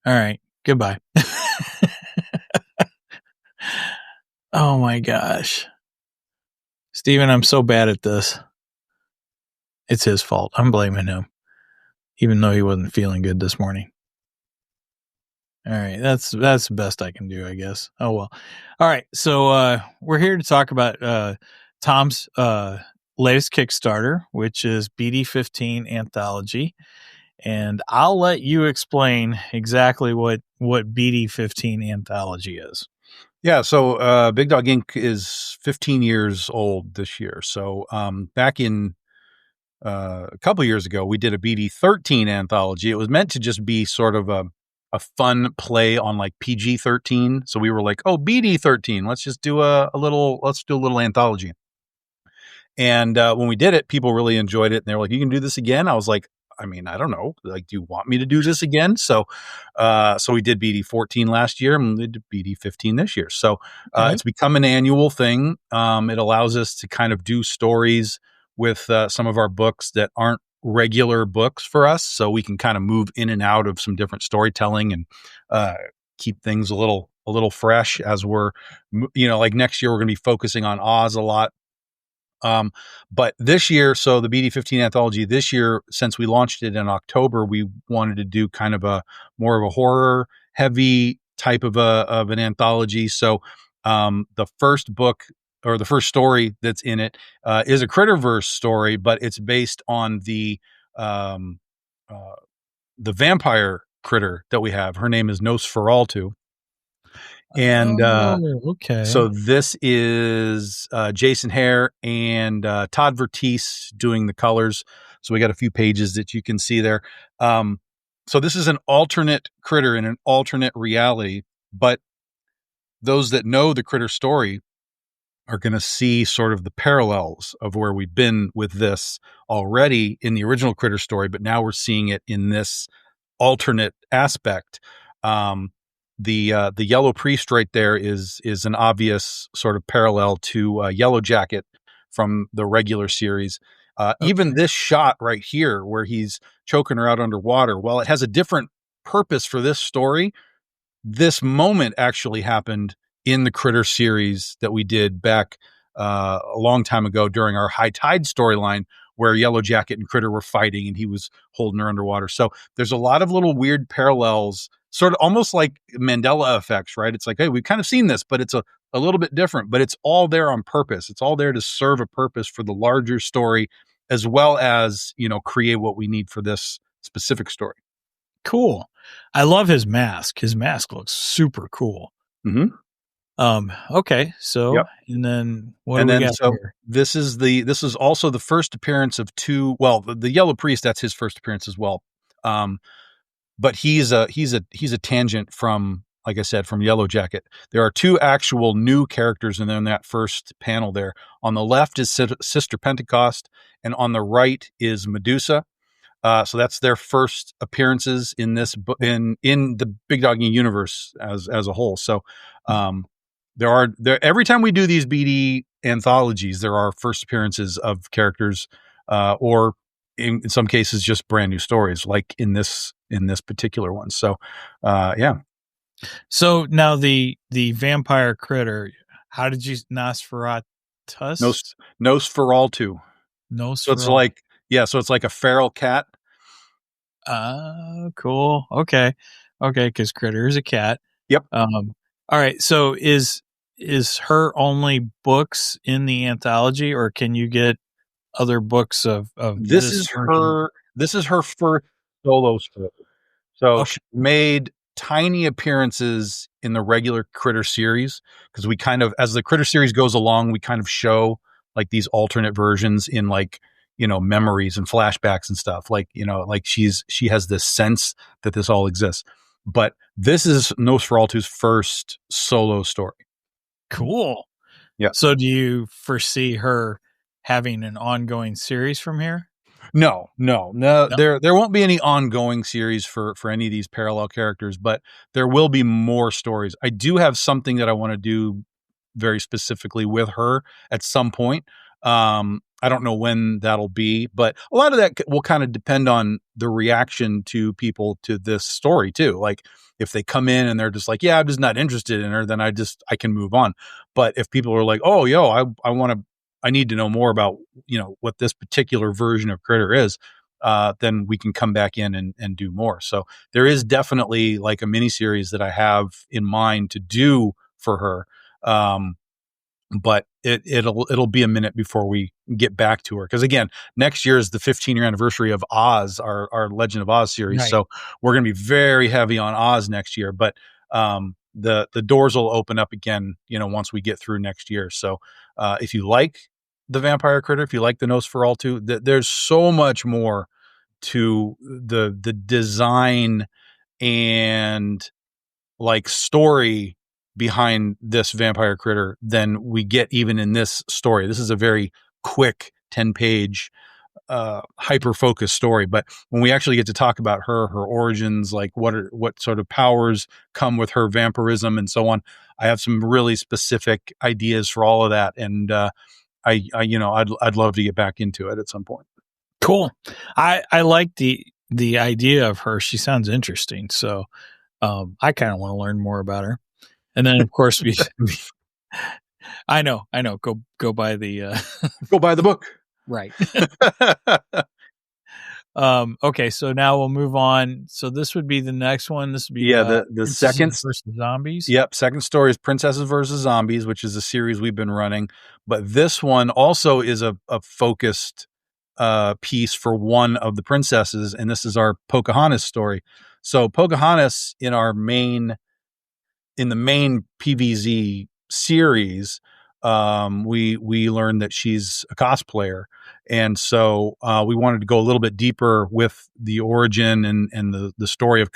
All right. Goodbye. Oh my gosh. Steven, I'm so bad at this. It's his fault. I'm blaming him. Even though he wasn't feeling good this morning. All right. That's the best I can do, I guess. Oh well. All right. So we're here to talk about Tom's latest Kickstarter, which is BD15 Anthology. And I'll let you explain exactly what BD15 Anthology is. Yeah, so Big Dog Inc. is 15 years old this year. So back in a couple years ago, we did a BD13 anthology. It was meant to just be sort of a fun play on like PG-13. So we were like, oh, BD13, let's just do a little anthology. And when we did it, people really enjoyed it. And they were like, you can do this again? I was like, I mean, I don't know. Like, do you want me to do this again? So we did BD14 last year and we did BD15 this year. So it's become an annual thing. It allows us to kind of do stories with some of our books that aren't regular books for us. So we can kind of move in and out of some different storytelling and keep things a little fresh as we're, like next year, we're going to be focusing on Oz a lot. But this year, so the BD15 anthology this year, since we launched it in October, we wanted to do kind of a more of a horror heavy type of an anthology. So, the first book or the first story that's in it, is a Critterverse story, but it's based on the vampire critter that we have. Her name is Nosferaltu. And okay. So this is Jason Hare and Todd Vertice doing the colors. So we got a few pages that you can see there. So this is an alternate critter in an alternate reality, but those that know the critter story are going to see sort of the parallels of where we've been with this already in the original critter story, but now we're seeing it in this alternate aspect. The yellow priest right there is an obvious sort of parallel to Yellow Jacket from the regular series. Even this shot right here where he's choking her out underwater, while it has a different purpose for this story, this moment actually happened in the Critter series that we did back a long time ago during our High Tide storyline, where Yellow Jacket and Critter were fighting and he was holding her underwater. So there's a lot of little weird parallels, sort of almost like Mandela effects, right? It's like, hey, we've kind of seen this, but it's a little bit different, but it's all there on purpose. It's all there to serve a purpose for the larger story, as well as, create what we need for this specific story. Cool. I love his mask. His mask looks super cool. Mm-hmm. Okay. So, yep. And then what do we got here? This is also the first appearance of two. Well, the Yellow Priest, that's his first appearance as well. But he's a tangent from, like I said, from Yellow Jacket. There are two actual new characters in that first panel there. On the left is Sister Pentecost, and on the right is Medusa. So that's their first appearances in this in the Big Dog universe as a whole. So, every time we do these BD anthologies, there are first appearances of characters, or in some cases just brand new stories, like in this particular one. So, yeah. So now the vampire critter, how did you Nosferaltu? Nosferaltu. So it's like, so it's like a feral cat. Cool. Okay. Because Critter is a cat. Yep. All right. So is her only books in the anthology, or can you get other books of this is her first solo strip. So she made tiny appearances in the regular Critter series, because we kind of, as the Critter series goes along, we kind of show like these alternate versions in like, memories and flashbacks and stuff. Like, like she has this sense that this all exists. But this is Nosferaltu's first solo story. Cool. Yeah. So do you foresee her having an ongoing series from here? No. There won't be any ongoing series for any of these parallel characters, but there will be more stories. I do have something that I want to do very specifically with her at some point. I don't know when that'll be, but a lot of that will kind of depend on the reaction to people to this story too. Like if they come in and they're just like, yeah, I'm just not interested in her, then I can move on. But if people are like, oh, I need to know more about, what this particular version of Critter is, then we can come back in and do more. So there is definitely like a miniseries that I have in mind to do for her. But it'll be a minute before we get back to her. Because again, next year is the 15-year anniversary of Oz, our Legend of Oz series. Right. So we're going to be very heavy on Oz next year. But the doors will open up again, once we get through next year. So if you like the Vampire Critter, if you like the Nosferaltu, there's so much more to the design and like story behind this Vampire Critter than we get even in this story. This is a very quick 10-page hyper-focused story, but when we actually get to talk about her origins, like what sort of powers come with her vampirism and so on, I have some really specific ideas for all of that, and I'd love to get back into it at some point. Cool. I like the idea of her. She sounds interesting, so I kind of want to learn more about her. And then, of course, I know. Go buy the go buy the book. Right. Okay, so now we'll move on. So this would be the next one. This would be the second versus zombies. Yep, second story is Princesses versus Zombies, which is a series we've been running. But this one also is a focused piece for one of the princesses, and this is our Pocahontas story. So Pocahontas in the main PVZ series, we learned that she's a cosplayer, and so we wanted to go a little bit deeper with the origin and the story of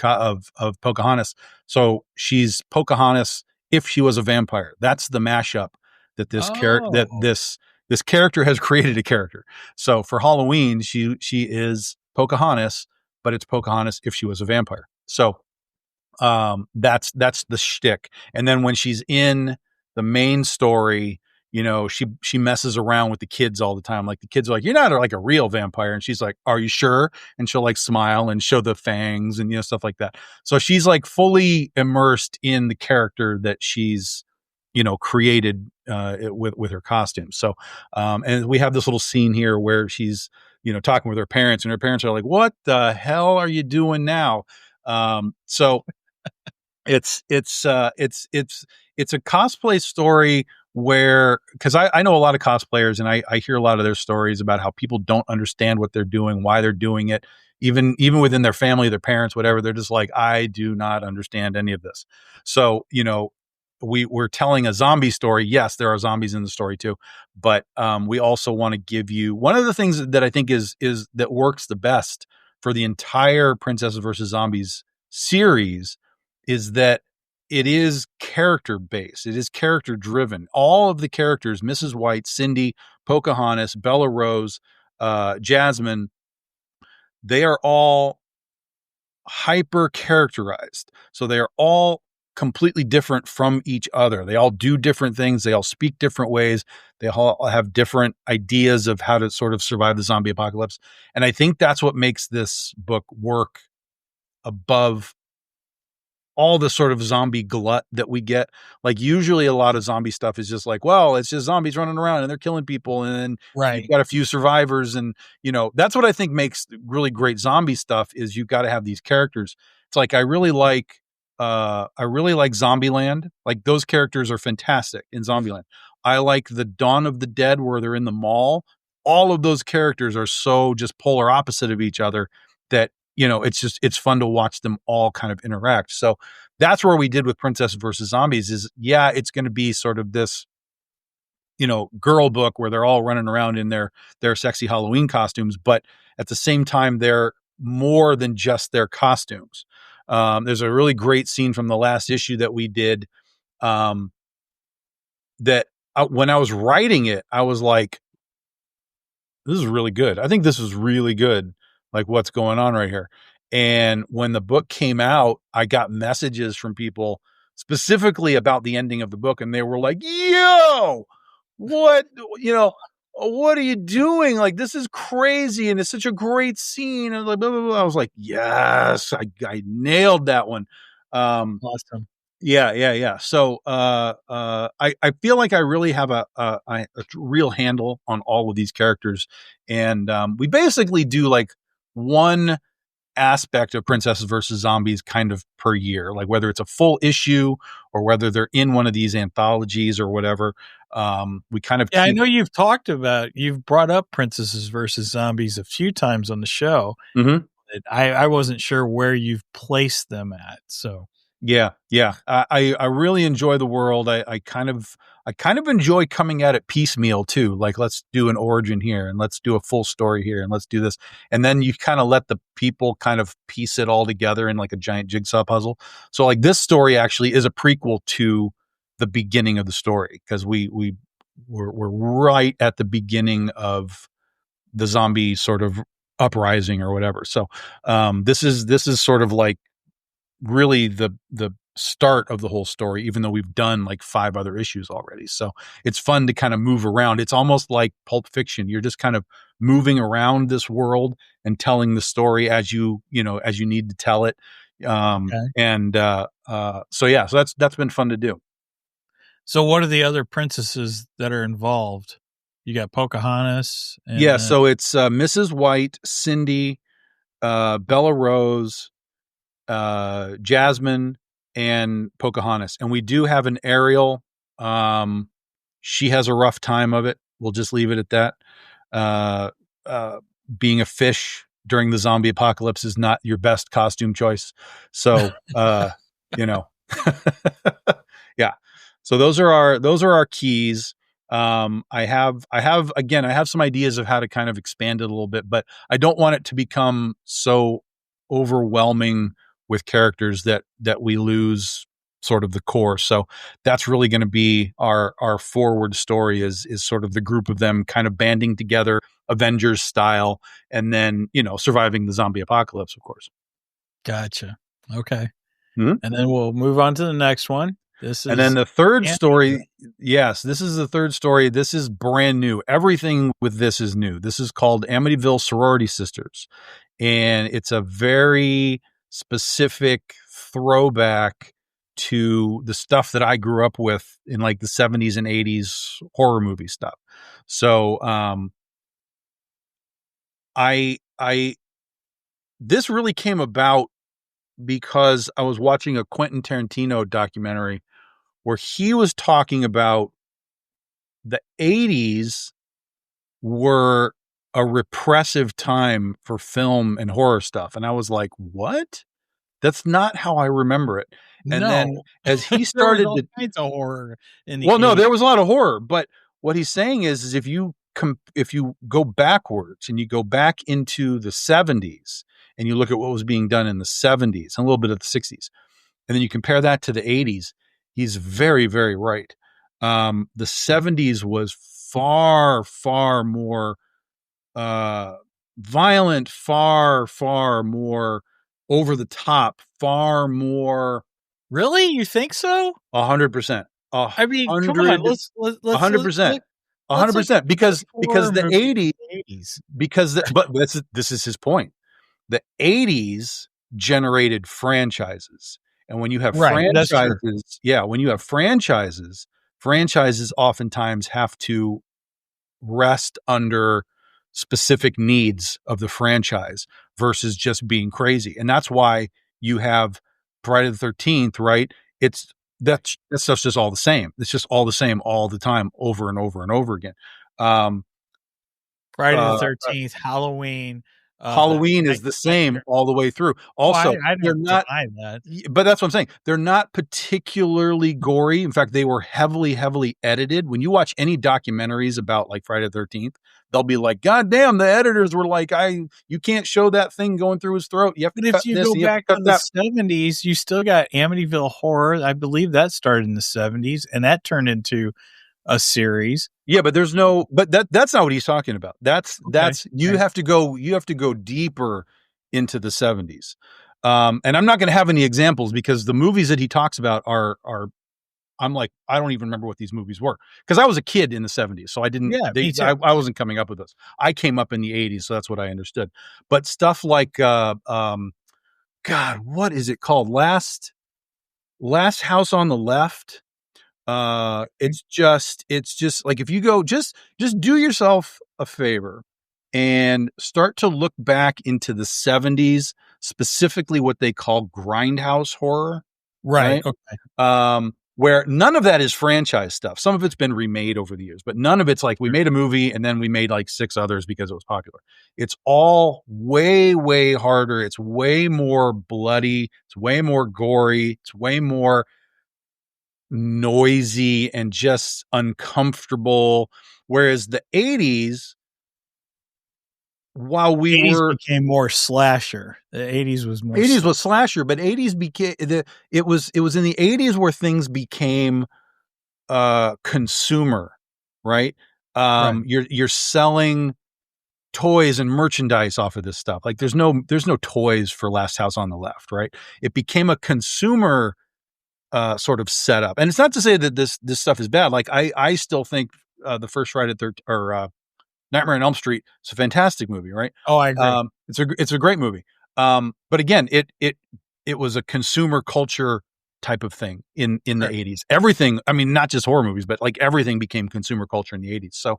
Pocahontas. So she's Pocahontas if she was a vampire. That's the mashup that this this character has created a character. So for Halloween, she is Pocahontas, but it's Pocahontas if she was a vampire. So that's the shtick. And then when she's in the main story, she messes around with the kids all the time. Like the kids are like, you're not like a real vampire. And she's like, are you sure? And she'll like smile and show the fangs and, stuff like that. So she's like fully immersed in the character that she's, created with her costume. So, and we have this little scene here where she's, talking with her parents, and her parents are like, what the hell are you doing now? So it's a cosplay story where, because I know a lot of cosplayers, and I hear a lot of their stories about how people don't understand what they're doing, why they're doing it, even within their family, their parents, whatever. They're just like, I do not understand any of this. So, we're telling a zombie story. Yes, there are zombies in the story too, but we also want to give you one of the things that I think is that works the best for the entire Princesses versus Zombies series is that it is character based. It is character driven. All of the characters, Mrs. White, Cindy, Pocahontas, Bella Rose, Jasmine, they are all hyper characterized. So they are all completely different from each other. They all do different things. They all speak different ways. They all have different ideas of how to sort of survive the zombie apocalypse. And I think that's what makes this book work above all the sort of zombie glut that we get. Like usually a lot of zombie stuff is just like, well, it's just zombies running around and they're killing people. And then you've got a few survivors. And, that's what I think makes really great zombie stuff is you've got to have these characters. It's like, I really like Zombieland. Like those characters are fantastic in Zombieland. I like the Dawn of the Dead where they're in the mall. All of those characters are so just polar opposite of each other that it's fun to watch them all kind of interact. So that's where we did with Princess versus Zombies is, it's going to be sort of this, girl book where they're all running around in their sexy Halloween costumes, but at the same time, they're more than just their costumes. There's a really great scene from the last issue that we did, that when I was writing it, I was like, this is really good. I think this is really good. Like what's going on right here. And when the book came out, I got messages from people specifically about the ending of the book. And they were like, yo, what are you doing? Like, this is crazy. And it's such a great scene. And like, blah, blah, blah. I was like, yes, I nailed that one. Awesome. Yeah. So, I feel like I really have a real handle on all of these characters. And, we basically do like one aspect of Princesses versus Zombies kind of per year, like whether it's a full issue or whether they're in one of these anthologies or whatever. We kind of, I know you've brought up Princesses versus Zombies a few times on the show. Mhm. I wasn't sure where you've placed them at. So yeah. I really enjoy the world. I kind of enjoy coming at it piecemeal too. Like, let's do an origin here and let's do a full story here and let's do this. And then you kind of let the people kind of piece it all together in like a giant jigsaw puzzle. So like this story actually is a prequel to the beginning of the story, because we're right at the beginning of the zombie sort of uprising or whatever. So, this is sort of like really the start of the whole story, even though we've done like 5 other issues already. So it's fun to kind of move around. It's almost like Pulp Fiction. You're just kind of moving around this world and telling the story as you need to tell it. So that's been fun to do. So what are the other princesses that are involved? You got Pocahontas. So it's Mrs. White, Cindy, Bella Rose, Jasmine, and Pocahontas. And we do have an Ariel. She has a rough time of it. We'll just leave it at that. Being a fish during the zombie apocalypse is not your best costume choice. So, yeah. So those are our keys. I have some ideas of how to kind of expand it a little bit, but I don't want it to become so overwhelming with characters that we lose sort of the core. So that's really going to be our forward story is sort of the group of them kind of banding together, Avengers style, and then, surviving the zombie apocalypse, of course. Gotcha. Okay. Mm-hmm. And then we'll move on to the next one. And then the third story. Yes, this is the third story. This is brand new. Everything with this is new. This is called Amityville Sorority Sisters. And it's a very specific throwback to the stuff that I grew up with in like the 70s and 80s horror movie stuff. So, this really came about because I was watching a Quentin Tarantino documentary where he was talking about the 80s were a repressive time for film and horror stuff. And I was like, what? That's not how I remember it. And then as he started all kinds of horror in the 80s. There was a lot of horror, but what he's saying is if you go backwards and you go back into the 70s and you look at what was being done in the 70s and a little bit of the 60s, and then you compare that to the 80s, he's very, very right. The 70s was far, far more violent, far, far more over the top, far more. Really? You think so? 100%. I mean, come on, let's 100%. 100%. Because the 80s, but this is his point. The 80s generated franchises. And when you have franchises, franchises oftentimes have to rest under specific needs of the franchise versus just being crazy. And that's why you have Friday the 13th, right? That stuff's just all the same. It's just all the same all the time, over and over and over again. Friday the 13th, Halloween, Halloween is the same all the way through. Also, I they're don't not, deny that. but that's what I'm saying. They're not particularly gory. In fact, they were heavily, heavily edited. When you watch any documentaries about like Friday the 13th, they'll be like, God damn, the editors were like, you can't show that thing going through his throat. You have to But cut if you this. go You have back to to cut the that. 70s, you still got Amityville Horror. I believe that started in the 70s, and that turned into a series. Yeah, but there's no, but that's not what he's talking about. That's you have to go deeper into the 70s. And I'm not going to have any examples because the movies that he talks about are I'm like, I don't even remember what these movies were because I was a kid in the 70s. So I didn't, me too. I wasn't coming up with this. I came up in the 80s. So that's what I understood. But stuff like, God, what is it called? Last House on the Left. It's just like, if you go, just do yourself a favor and start to look back into the 70s, specifically what they call grindhouse horror. Right. Okay. Where none of that is franchise stuff. Some of it's been remade over the years, but none of it's like we made a movie and then we made like 6 others because it was popular. It's all way, way harder. It's way more bloody. It's way more gory. It's way more noisy and just uncomfortable. Whereas the 80s, while we 80s were became more slasher. The 80s was more 80s was slasher, but 80s became it was in the 80s where things became consumer, right? Right. You're selling toys and merchandise off of this stuff. Like there's no toys for Last House on the Left, right? It became a consumer sort of setup. And it's not to say that this stuff is bad. Like I still think the first Friday the 13th or Nightmare on Elm Street is a fantastic movie, right? Oh, I agree. It's a great movie. But again, it was a consumer culture type of thing in the 80s. Everything, I mean, not just horror movies, but like everything became consumer culture in the 80s. So,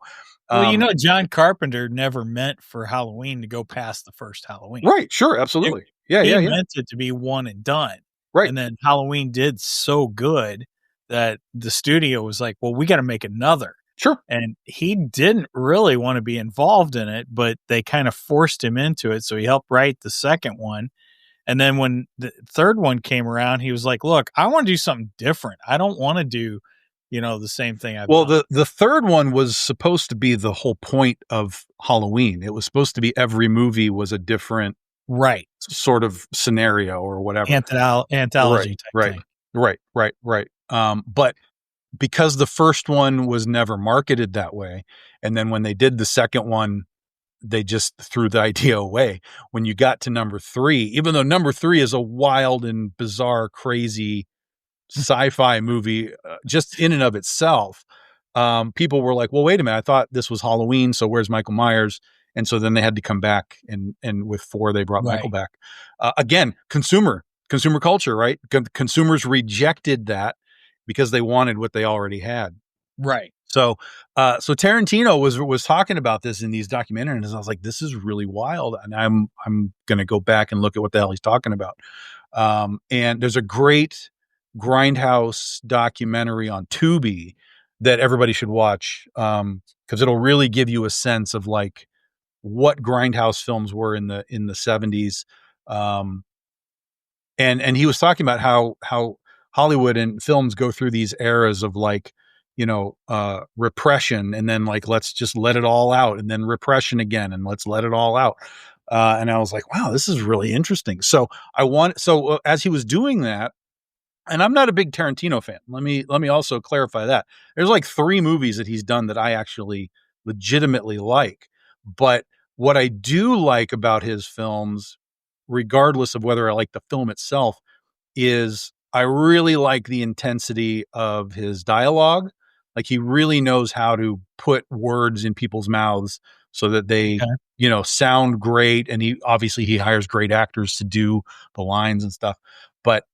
well, John Carpenter never meant for Halloween to go past the first Halloween. Right. Sure. Absolutely. He meant it to be one and done. Right. And then Halloween did so good that the studio was like, well, we got to make another. Sure. And he didn't really want to be involved in it, but they kind of forced him into it. So he helped write the second one. And then when the third one came around, he was like, look, I want to do something different. I don't want to do, the same thing I've done. The third one was supposed to be the whole point of Halloween. It was supposed to be every movie was a different sort of scenario or whatever. Anthology type thing. Right. But because the first one was never marketed that way, and then when they did the second one, they just threw the idea away. When you got to number 3, even though number 3 is a wild and bizarre, crazy sci-fi movie just in and of itself, people were like, well, wait a minute, I thought this was Halloween, so where's Michael Myers? And so then they had to come back, and with 4 they brought Michael back. Again, consumer culture, right? Consumers rejected that because they wanted what they already had. Right. So Tarantino was talking about this in these documentaries, and I was like, this is really wild, and I'm going to go back and look at what the hell he's talking about. And there's a great Grindhouse documentary on Tubi that everybody should watch, because it'll really give you a sense of like what Grindhouse films were in the 70s. And he was talking about how Hollywood and films go through these eras of like, repression, and then like, let's just let it all out, and then repression again, and let's let it all out. And I was like, wow, this is really interesting. So as he was doing that, and I'm not a big Tarantino fan. Let me also clarify that. There's like 3 movies that he's done that I actually legitimately like. But what I do like about his films, regardless of whether I like the film itself, is I really like the intensity of his dialogue. Like he really knows how to put words in people's mouths so that they, sound great. And he hires great actors to do the lines and stuff. But,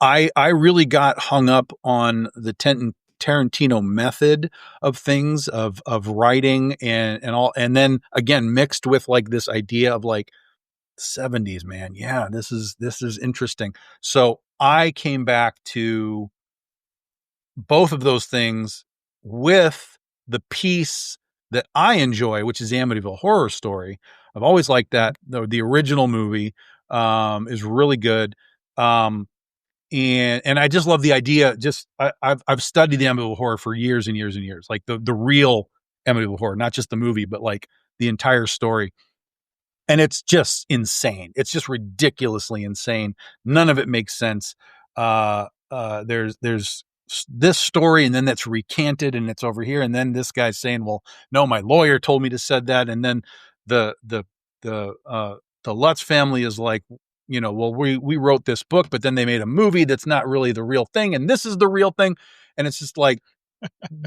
I really got hung up on the Tarantino method of things, of writing and all. And then again, mixed with like this idea of like 70s, man. Yeah, this is interesting. So I came back to both of those things with the piece that I enjoy, which is the Amityville Horror Story. I've always liked that. The original movie is really good. And I just love the idea. I've studied the Amityville Horror for years and years and years, like the real Amityville Horror, not just the movie, but like the entire story. And it's just insane. It's just ridiculously insane. None of it makes sense. There's this story, and then that's recanted, and it's over here, and then this guy's saying, "Well, no, my lawyer told me to said that," and then the Lutz family is like, well, we wrote this book, but then they made a movie that's not really the real thing, and this is the real thing, and it's just like,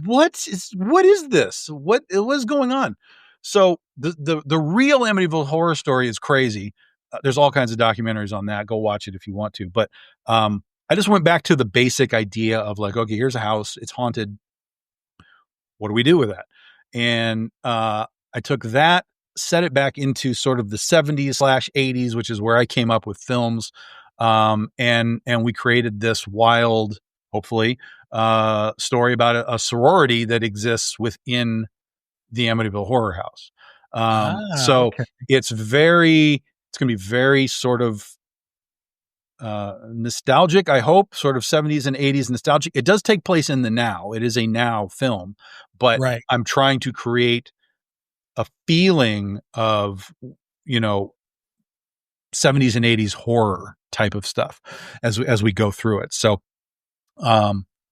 what is this? What is going on? So the real Amityville Horror Story is crazy. There's all kinds of documentaries on that. Go watch it if you want to. But I just went back to the basic idea of like, okay, here's a house. It's haunted. What do we do with that? And I took that, set it back into sort of the 70s/80s, which is where I came up with films. And we created this wild, hopefully, story about a sorority that exists within the Amityville Horror House. So okay. it's going to be very sort of nostalgic, I hope, sort of 70s and 80s nostalgic. It does take place in the now. It is a now film, but Right. I'm trying to create a feeling of, 70s and 80s horror type of stuff as we go through it. So,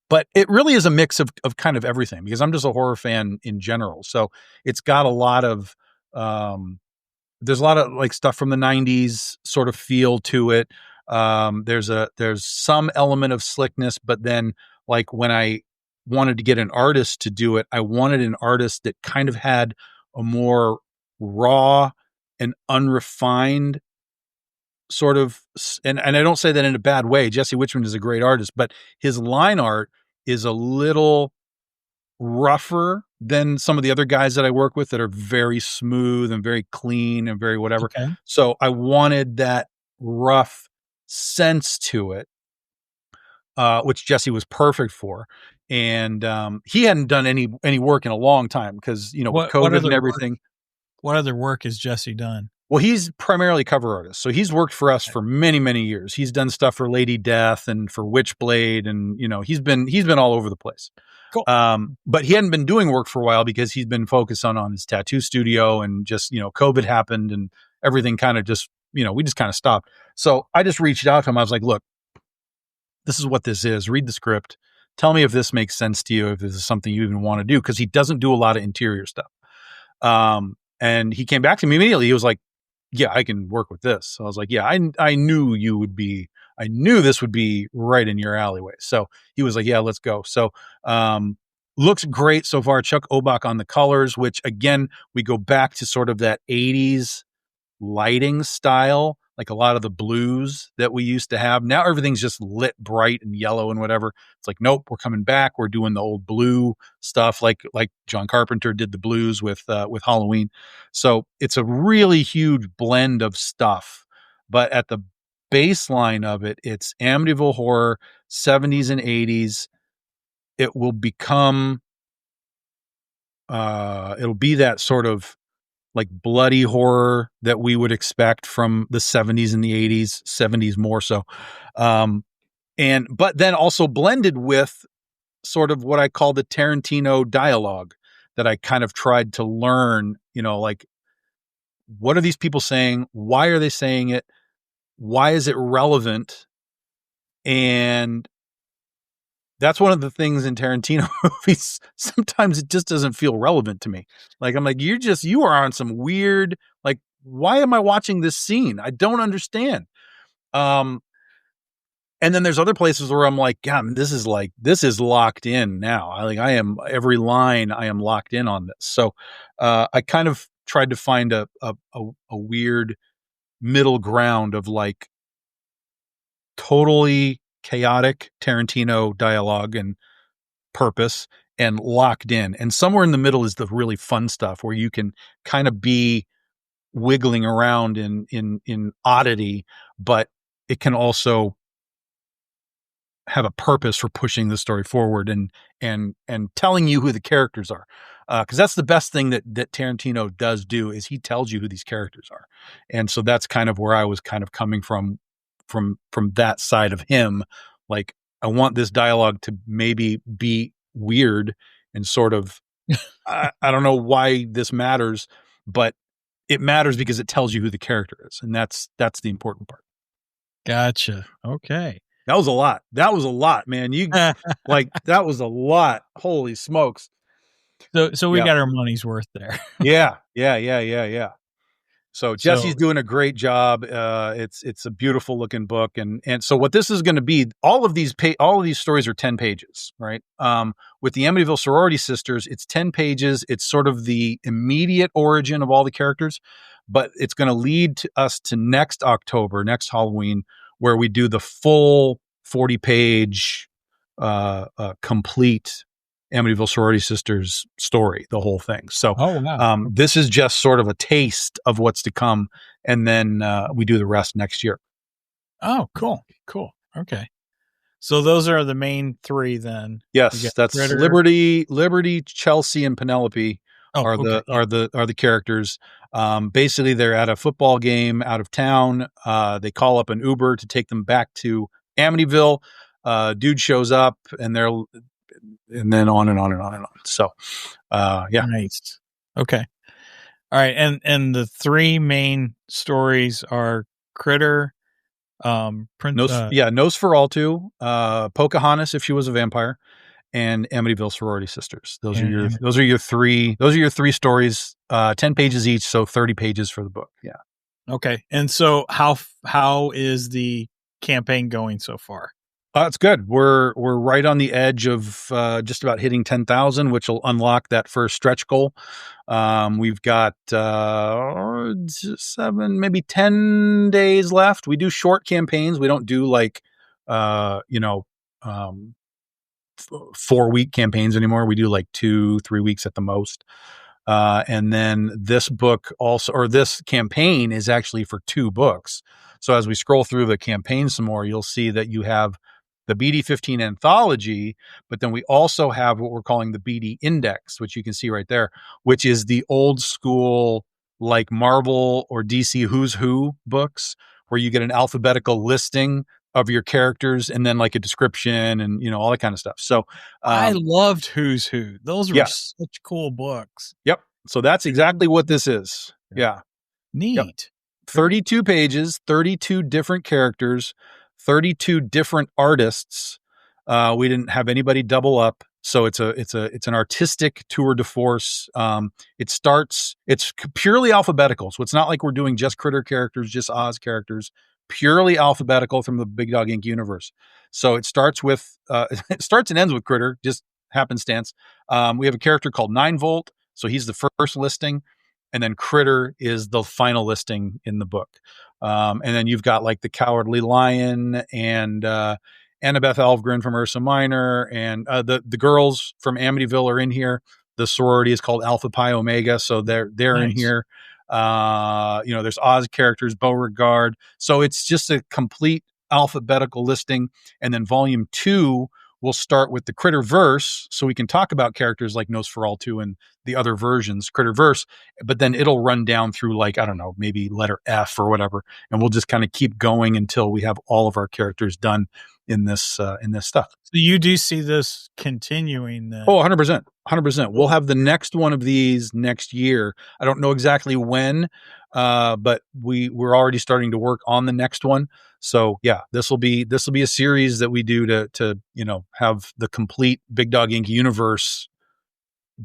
but it really is a mix of kind of everything, because I'm just a horror fan in general. So it's got a lot of, there's a lot of like stuff from the 90s sort of feel to it. There's some element of slickness, but then like when I wanted to get an artist to do it, I wanted an artist that kind of had a more raw and unrefined sort of, and I don't say that in a bad way. Jesse Witchman is a great artist, but his line art is a little rougher than some of the other guys that I work with that are very smooth and very clean and very whatever. Okay. So I wanted that rough sense to it, which Jesse was perfect for. And he hadn't done any work in a long time because, with COVID and everything. What other work has Jesse done? Well, he's primarily cover artist. So he's worked for us for many, many years. He's done stuff for Lady Death and for Witchblade, and he's been all over the place. Cool. But he hadn't been doing work for a while because he's been focused on his tattoo studio, and just, COVID happened and everything kind of just, we just kind of stopped. So I just reached out to him. I was like, look, this is what this is. Read the script. Tell me if this makes sense to you, if this is something you even want to do, because he doesn't do a lot of interior stuff. And he came back to me immediately. He was like, yeah, I can work with this. So I was like, yeah, I knew this would be right in your alleyway. So he was like, yeah, let's go. So, looks great so far. Chuck Obach on the colors, which again, we go back to sort of that 80s lighting style, like a lot of the blues that we used to have. Now everything's just lit bright and yellow and whatever. It's like, nope, we're coming back. We're doing the old blue stuff, like John Carpenter did the blues with Halloween. So it's a really huge blend of stuff. But at the baseline of it, it's Amityville horror, 70s and 80s. It will become, it'll be that sort of like bloody horror that we would expect from the 70s and the 80s, 70s more so. But then also blended with sort of what I call the Tarantino dialogue that I kind of tried to learn, like, what are these people saying? Why are they saying it? Why is it relevant? And that's one of the things in Tarantino movies. Sometimes it just doesn't feel relevant to me. Like, I'm like, you are on some weird, like, why am I watching this scene? I don't understand. And then there's other places where I'm like, God, this is locked in now. Every line I am locked in on this. So, I kind of tried to find a weird middle ground of like totally chaotic Tarantino dialogue and purpose and locked in. And somewhere in the middle is the really fun stuff where you can kind of be wiggling around in oddity, but it can also have a purpose for pushing the story forward and telling you who the characters are. because that's the best thing that Tarantino does do is he tells you who these characters are, and so that's kind of where I was kind of coming from that side of him. Like, I want this dialogue to maybe be weird and sort of I don't know why this matters, but it matters because it tells you who the character is, and that's the important part. Gotcha. Okay. That was a lot. That was a lot, man. You like that was a lot. Holy smokes. So we Yeah. got our money's worth there. Yeah. So Jesse's So- doing a great job. It's a beautiful looking book, and so what this is going to be, all of these stories are 10 pages, right? With the Amityville sorority sisters, it's 10 pages. It's sort of the immediate origin of all the characters, but it's going to lead us to next October, next Halloween, where we do the full 40-page complete Amityville sorority sisters story, the whole thing. So Oh, wow. this is just sort of a taste of what's to come, and then we do the rest next year. Oh, cool. Okay. So those are the main three then. You Yes, got that's Critter. Liberty, Chelsea, and Penelope are okay. the characters. Basically, they're at a football game out of town. They call up an Uber to take them back to Amityville. Dude shows up, and then on and on and on and on. So, yeah. Nice. Okay. All right. And the three main stories are Critter, Nosferaltu, Pocahontas if she was a vampire, and Amityville sorority sisters. Those are your three stories, 10 pages each, so 30 pages for the book. Yeah. Okay. And so how is the campaign going so far? It's good. We're right on the edge of just about hitting 10,000, which will unlock that first stretch goal. We've got 7, maybe 10 days left. We do short campaigns. We don't do 4-week campaigns anymore. We do 2-3 weeks at the most. And then this campaign is actually for 2 books. So as we scroll through the campaign some more, you'll see that you have the BD15 Anthology, but then we also have what we're calling the BD Index, which you can see right there, which is the old school Marvel or DC Who's Who books, where you get an alphabetical listing of your characters and then a description and all that kind of stuff. So I loved Who's Who. Those were such cool books. Yep. So that's exactly what this is. Yeah. Neat. Yep. 32 pages, 32 different characters, 32 different artists. We didn't have anybody double up. So it's an artistic tour de force. It's purely alphabetical. So it's not like we're doing just Critter characters, just Oz characters, purely alphabetical from the Big Dog Inc. universe. So it starts it starts and ends with Critter, just happenstance. We have a character called 9 Volt. So he's the first listing. And then Critter is the final listing in the book. And then you've got the Cowardly Lion and Annabeth Alvgren from Ursa Minor, and the girls from Amityville are in here. The sorority is called Alpha Pi Omega, so they're Nice. in here. There's Oz characters, Beauregard. So it's just a complete alphabetical listing. And then volume 2 will start with the Critterverse, so we can talk about characters like Nosferaltu and the other versions, Critterverse, but then it'll run down through I don't know, maybe letter F or whatever, and we'll just kind of keep going until we have all of our characters done in this stuff. So you do see this continuing then? Oh, 100%. 100%. We'll have the next one of these next year. I don't know exactly when, but we're already starting to work on the next one. So yeah, this will be a series that we do to have the complete Big Dog Inc. universe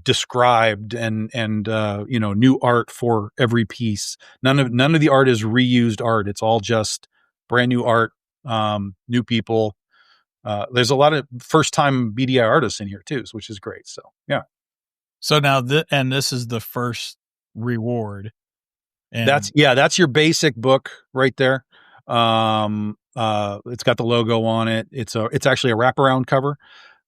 described and new art for every piece. None of the art is reused art. It's all just brand new art, new people. There's a lot of first time BDI artists in here too, which is great. So yeah. So now this is the first reward. And that's your basic book right there. It's got the logo on it. It's actually a wraparound cover.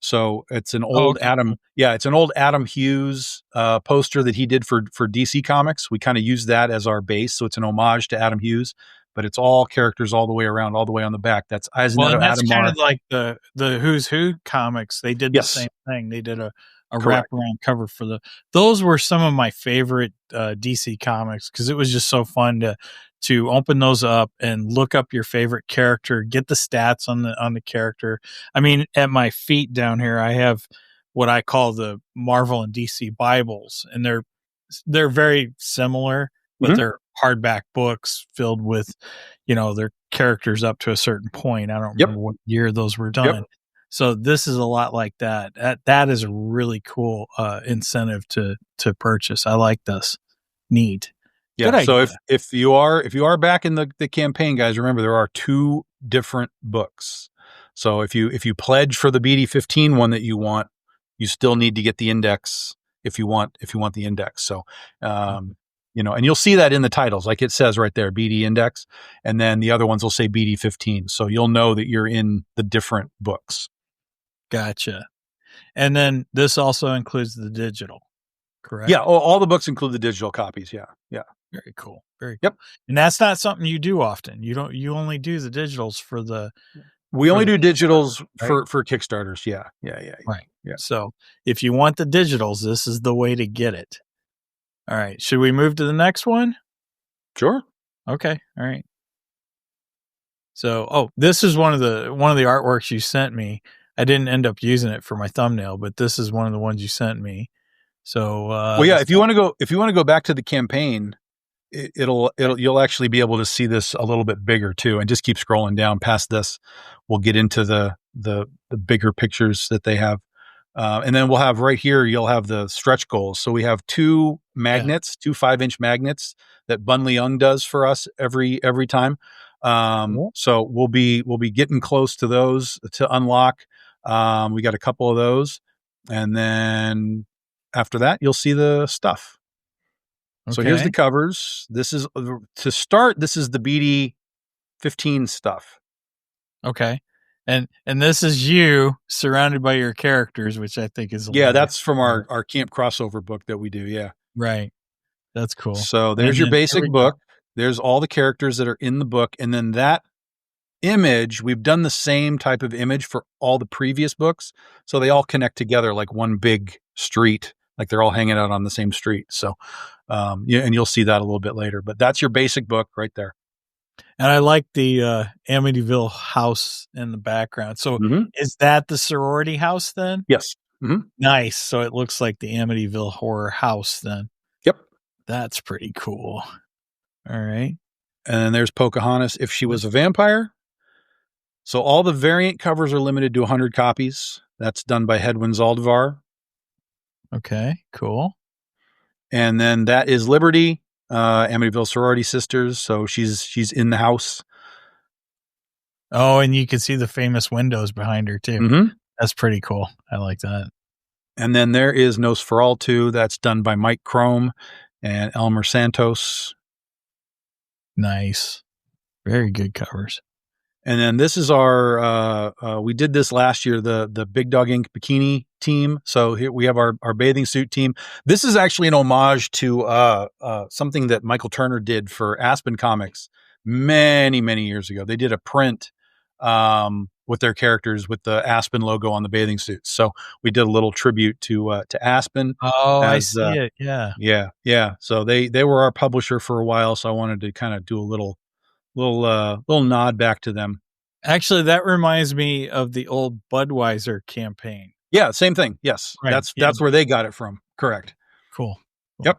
So it's an old it's an old Adam Hughes poster that he did for DC Comics. We kind of use that as our base. So it's an homage to Adam Hughes, but it's all characters all the way around, all the way on the back. That's Eisenhower. Well, that's kind of like the Who's Who comics. They did the same thing. They did a a Correct. wraparound cover for those were some of my favorite DC comics because it was just so fun to open those up and look up your favorite character, get the stats on the character. I mean, at my feet down here, I have what I call the Marvel and DC Bibles, and they're very similar, but they're hardback books filled with, their characters up to a certain point. I don't remember what year those were done. Yep. So this is a lot like that. That is a really cool incentive to purchase. I like this. Neat. Yeah. So if you are back in the campaign, guys, remember there are 2 different books. So if you pledge for the BD15 one that you want, you still need to get the index if you want the index. So and you'll see that in the titles, like it says right there, BD index, and then the other ones will say BD15. So you'll know that you're in the different books. Gotcha. And then this also includes the digital, correct? Yeah, all the books include the digital copies. Yeah. Very cool. Very cool. Yep. And that's not something you do often. You only do the digitals for the. We only do digitals right? for Kickstarters. Yeah. Right. Yeah. So if you want the digitals, this is the way to get it. All right. Should we move to the next one? Sure. Okay. All right. So, this is one of the artworks you sent me. I didn't end up using it for my thumbnail, but this is one of the ones you sent me. So, if you want to go back to the campaign, you'll actually be able to see this a little bit bigger too, and just keep scrolling down past this. We'll get into the bigger pictures that they have. And then we'll have right here, you'll have the stretch goals. So we have 2 magnets, 2 5-inch magnets that Bun Leung does for us every time. So we'll be getting close to those to unlock. We got a couple of those, and then after that, you'll see the stuff. Okay. So here's the covers. This is to start. This is the BD15 stuff. Okay. And this is you surrounded by your characters, which I think is that's from our camp crossover book that we do. Yeah. Right. That's cool. So there's your basic book. There's all the characters that are in the book. And then that image, we've done the same type of image for all the previous books. So they all connect together like one big street, like they're all hanging out on the same street. So, and you'll see that a little bit later, but that's your basic book right there. And I like the Amityville house in the background. So is that the sorority house then? Yes. Nice. So it looks like the Amityville horror house then. Yep. That's pretty cool. All right. And then there's Pocahontas if she was a vampire. So all the variant covers are limited to 100 copies. That's done by Hedwin Zaldivar. Okay, cool. And then that is Liberty, Amityville sorority sisters. So she's in the house. Oh, and you can see the famous windows behind her too. That's pretty cool. I like that. And then there is Nosferaltu. That's done by Mike Crome and Elmer Santos. Nice. Very good covers. And then this is our, we did this last year, the Big Dog Ink bikini team. So here we have our bathing suit team. This is actually an homage to something that Michael Turner did for Aspen Comics many, many years ago. They did a print with their characters with the Aspen logo on the bathing suits. So we did a little tribute to Aspen. Oh, I see it. Yeah. Yeah. So they were our publisher for a while. So I wanted to kind of do a little nod back to them. Actually, that reminds me of the old Budweiser campaign. Yeah, same thing. Yes. Right. That's where they got it from. Correct. Cool. Yep.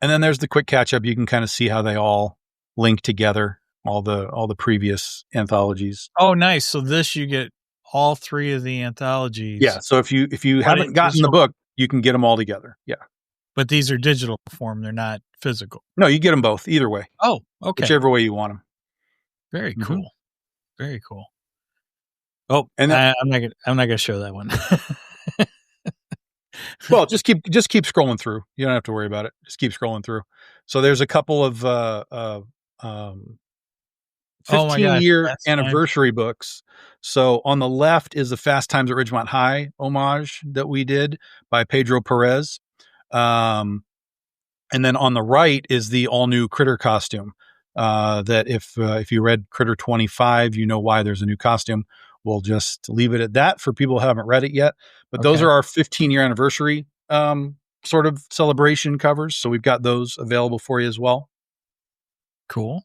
And then there's the quick catch up. You can kind of see how they all link together, all the previous anthologies. Oh, nice. So this, you get all 3 of the anthologies. Yeah. So if you haven't gotten the book, you can get them all together. Yeah. But these are digital form. They're not physical. No, you get them both either way. Oh, okay. Whichever way you want them. Very cool. Very cool. Oh, and I'm not gonna show that one. Well, just keep scrolling through. You don't have to worry about it. Just keep scrolling through. So there's a couple of 15-year anniversary books. So on the left is the Fast Times at Ridgemont High homage that we did by Pedro Perez. And then on the right is the all new Critter costume. That if you read Critter 25, you know why there's a new costume. we'll just leave it at that for people who haven't read it yet. But those Okay. are our 15-year anniversary sort of celebration covers. So we've got those available for you as well. Cool.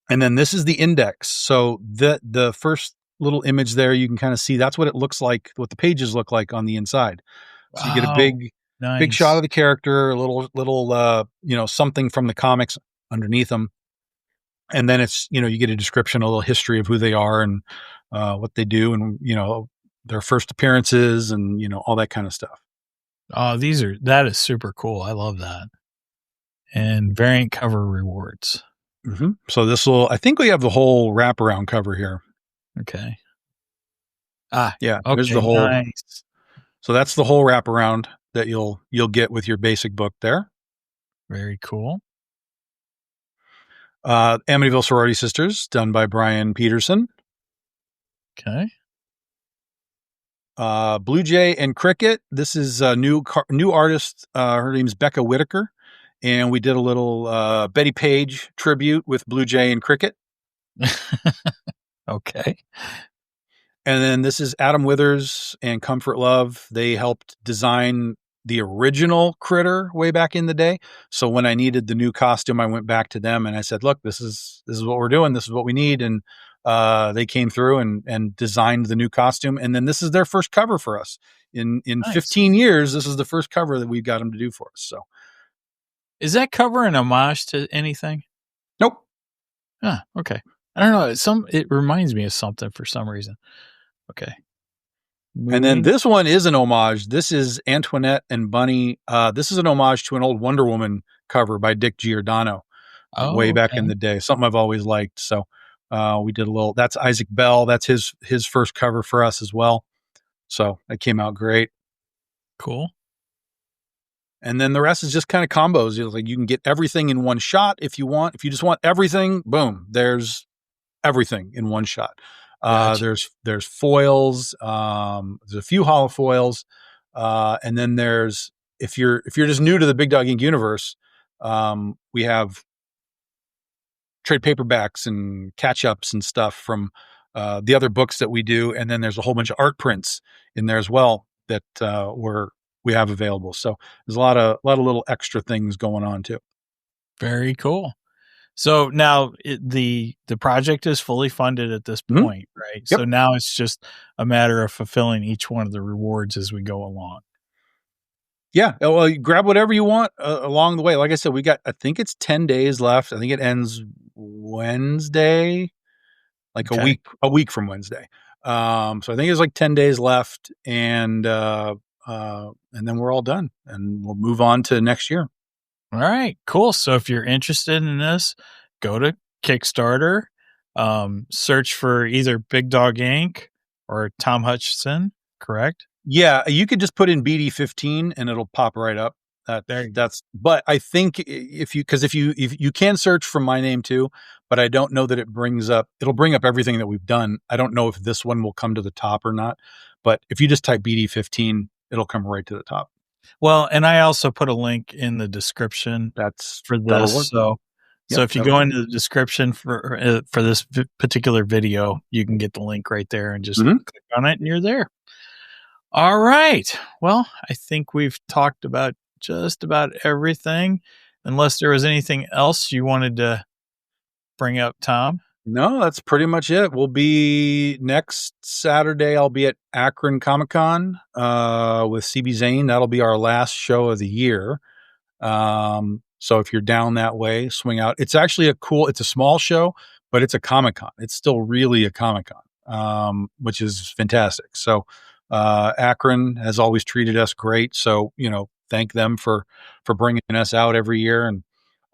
And then this is the index. So the first little image there, you can kind of see that's what it looks like, what the pages look like on the inside. So you get a Wow, big nice. shot of the character, a little something from the comics underneath them. And then it's, you get a description, a little history of who they are and what they do and, their first appearances and, all that kind of stuff. Oh, that is super cool. I love that. And variant cover rewards. Mm-hmm. So I think we have the whole wraparound cover here. Okay. Yeah. Okay, There's the whole, nice. so that's the whole wraparound that you'll get with your basic book there. Very cool. Amityville Sorority Sisters, done by Brian Peterson. Okay. Blue Jay and Cricket. This is a new artist. Her name's Becca Whitaker. And we did a little Betty Page tribute with Blue Jay and Cricket. Okay. And then this is Adam Withers and Comfort Love. They helped design the original Critter way back in the day. So when I needed the new costume, I went back to them and I said, look, this is what we're doing. This is what we need. And they came through and designed the new costume. And then this is their first cover for us. In Nice. 15 years, this is the first cover that we've got them to do for us. So Is that cover an homage to anything? nope. Okay. I don't know. It reminds me of something for some reason. Okay. And then this one is an homage. This is Antoinette and Bunny. This is an homage to an old Wonder Woman cover by Dick Giordano way back in the day. Something I've always liked. So we did a little. That's Isaac Bell. That's his first cover for us as well. So it came out great. Cool. And then the rest is just kind of combos. Like you can get everything in one shot if you want. If you just want everything, boom, there's everything in one shot. Gotcha. There's foils. There's a few holo foils, and then there's if you're just new to the Big Dog Inc. universe, we have trade paperbacks and catch ups and stuff from the other books that we do, and then there's a whole bunch of art prints in there as well that we have available. So there's a lot of little extra things going on too. Very cool. So now the project is fully funded at this point, right? Yep. So now it's just a matter of fulfilling each one of the rewards as we go along. Yeah. Well, you grab whatever you want along the way. Like I said, I think it's 10 days left. I think it ends Wednesday, like a week from Wednesday. So I think it's like 10 days left and then we're all done and we'll move on to next year. All right, cool. So if you're interested in this, go to Kickstarter, search for either Big Dog Inc. or Tom Hutchison, correct? Yeah, you could just put in BD15 and it'll pop right up. But I think if you can search from my name too, but I don't know that it'll bring up everything that we've done. I don't know if this one will come to the top or not, but if you just type BD15, it'll come right to the top. Well, and I also put a link in the description for this. So if you go into the description for this particular video, you can get the link right there and just click on it and you're there. All right. Well, I think we've talked about just about everything, unless there was anything else you wanted to bring up, Tom. No, that's pretty much it. We'll be next Saturday. I'll be at Akron Comic-Con with CB Zane. That'll be our last show of the year. So if you're down that way, swing out. It's actually it's a small show, but it's a Comic-Con. It's still really a Comic-Con, which is fantastic. So Akron has always treated us great. So, thank them for bringing us out every year.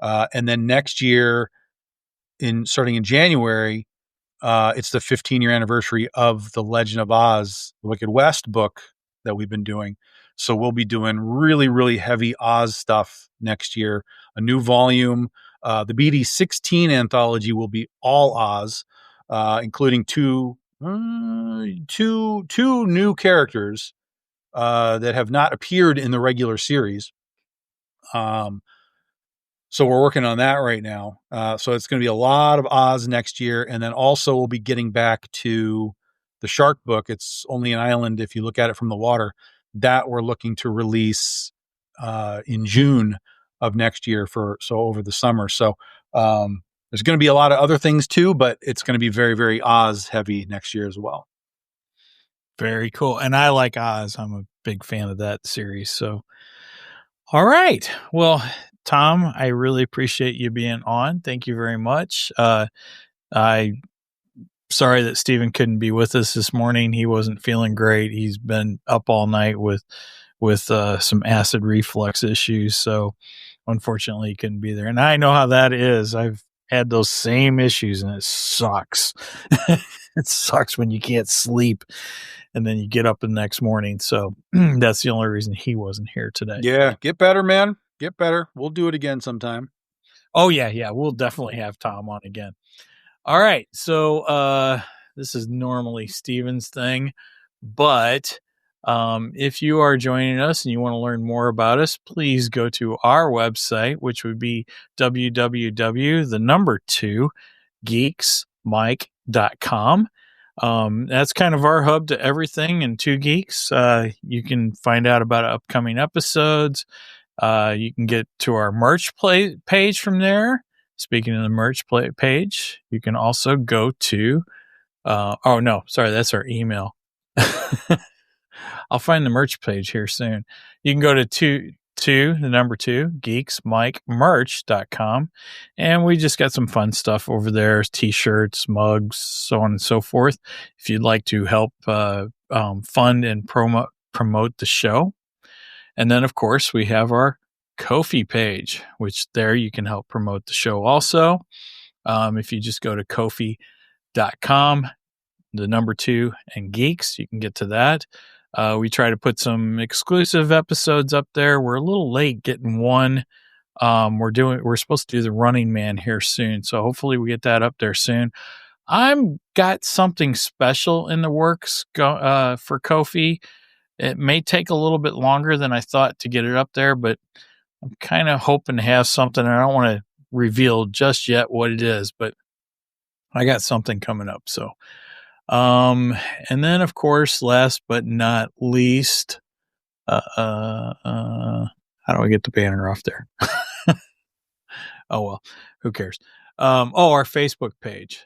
And then next year, starting in January, it's the 15-year anniversary of the Legend of Oz, the Wicked West book that we've been doing. So we'll be doing really, really heavy Oz stuff next year. A new volume. The BD16 anthology will be all Oz, including two new characters that have not appeared in the regular series. So we're working on that right now. So it's going to be a lot of Oz next year. And then also we'll be getting back to the shark book. It's only an island if you look at it from the water, that we're looking to release in June of next year over the summer. So there's going to be a lot of other things too, but it's going to be very, very Oz heavy next year as well. Very cool. And I like Oz. I'm a big fan of that series. So, all right. Well, Tom, I really appreciate you being on. Thank you very much. I'm sorry that Stephen couldn't be with us this morning. He wasn't feeling great. He's been up all night with some acid reflux issues. So unfortunately he couldn't be there. And I know how that is. I've had those same issues and it sucks. It sucks when you can't sleep and then you get up the next morning. So that's the only reason he wasn't here today. Yeah. Get better, man. Get better. We'll do it again sometime. Oh, yeah. Yeah. We'll definitely have Tom on again. All right. So this is normally Steven's thing. But if you are joining us and you want to learn more about us, please go to our website, which would be www.geeksmike.com. That's kind of our hub to everything in Two Geeks. You can find out about upcoming episodes. You can get to our merch page from there. Speaking of the merch page, you can also go to, that's our email. I'll find the merch page here soon. You can go to geeksmike.merch.com. And we just got some fun stuff over there. T-shirts, mugs, so on and so forth. If you'd like to help fund and promote the show. And then, of course, we have our Ko-fi page, which there you can help promote the show also. If you just go to Ko-fi.com, 2 and Geeks, you can get to that. We try to put some exclusive episodes up there. We're a little late getting one. We're supposed to do the Running Man here soon, so hopefully we get that up there soon. I'm got something special in the works for Ko-fi. It may take a little bit longer than I thought to get it up there, but I'm kind of hoping to have something. I don't want to reveal just yet what it is, but I got something coming up. So, and then of course, last but not least, how do I get the banner off there? Oh, well, who cares? Our Facebook page.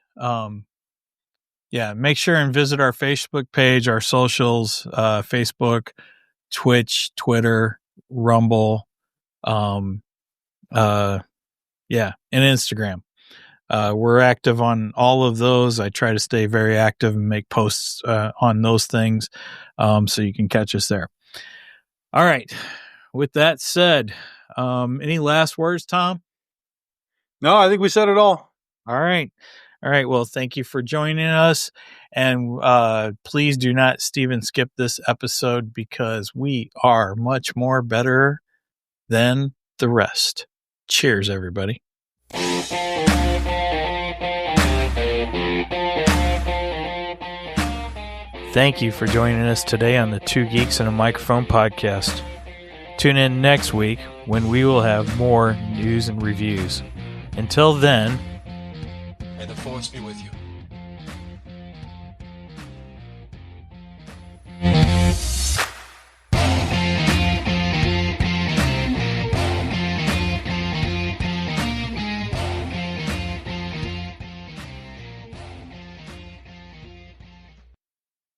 Yeah, make sure and visit our Facebook page, our socials, Facebook, Twitch, Twitter, Rumble, and Instagram. We're active on all of those. I try to stay very active and make posts on those things, so you can catch us there. All right. With that said, any last words, Tom? No, I think we said it all. All right. Well, thank you for joining us. And please do not skip this episode because we are much more better than the rest. Cheers, everybody. Thank you for joining us today on the Two Geeks and a Microphone podcast. Tune in next week when we will have more news and reviews. Until then, may the force be with you.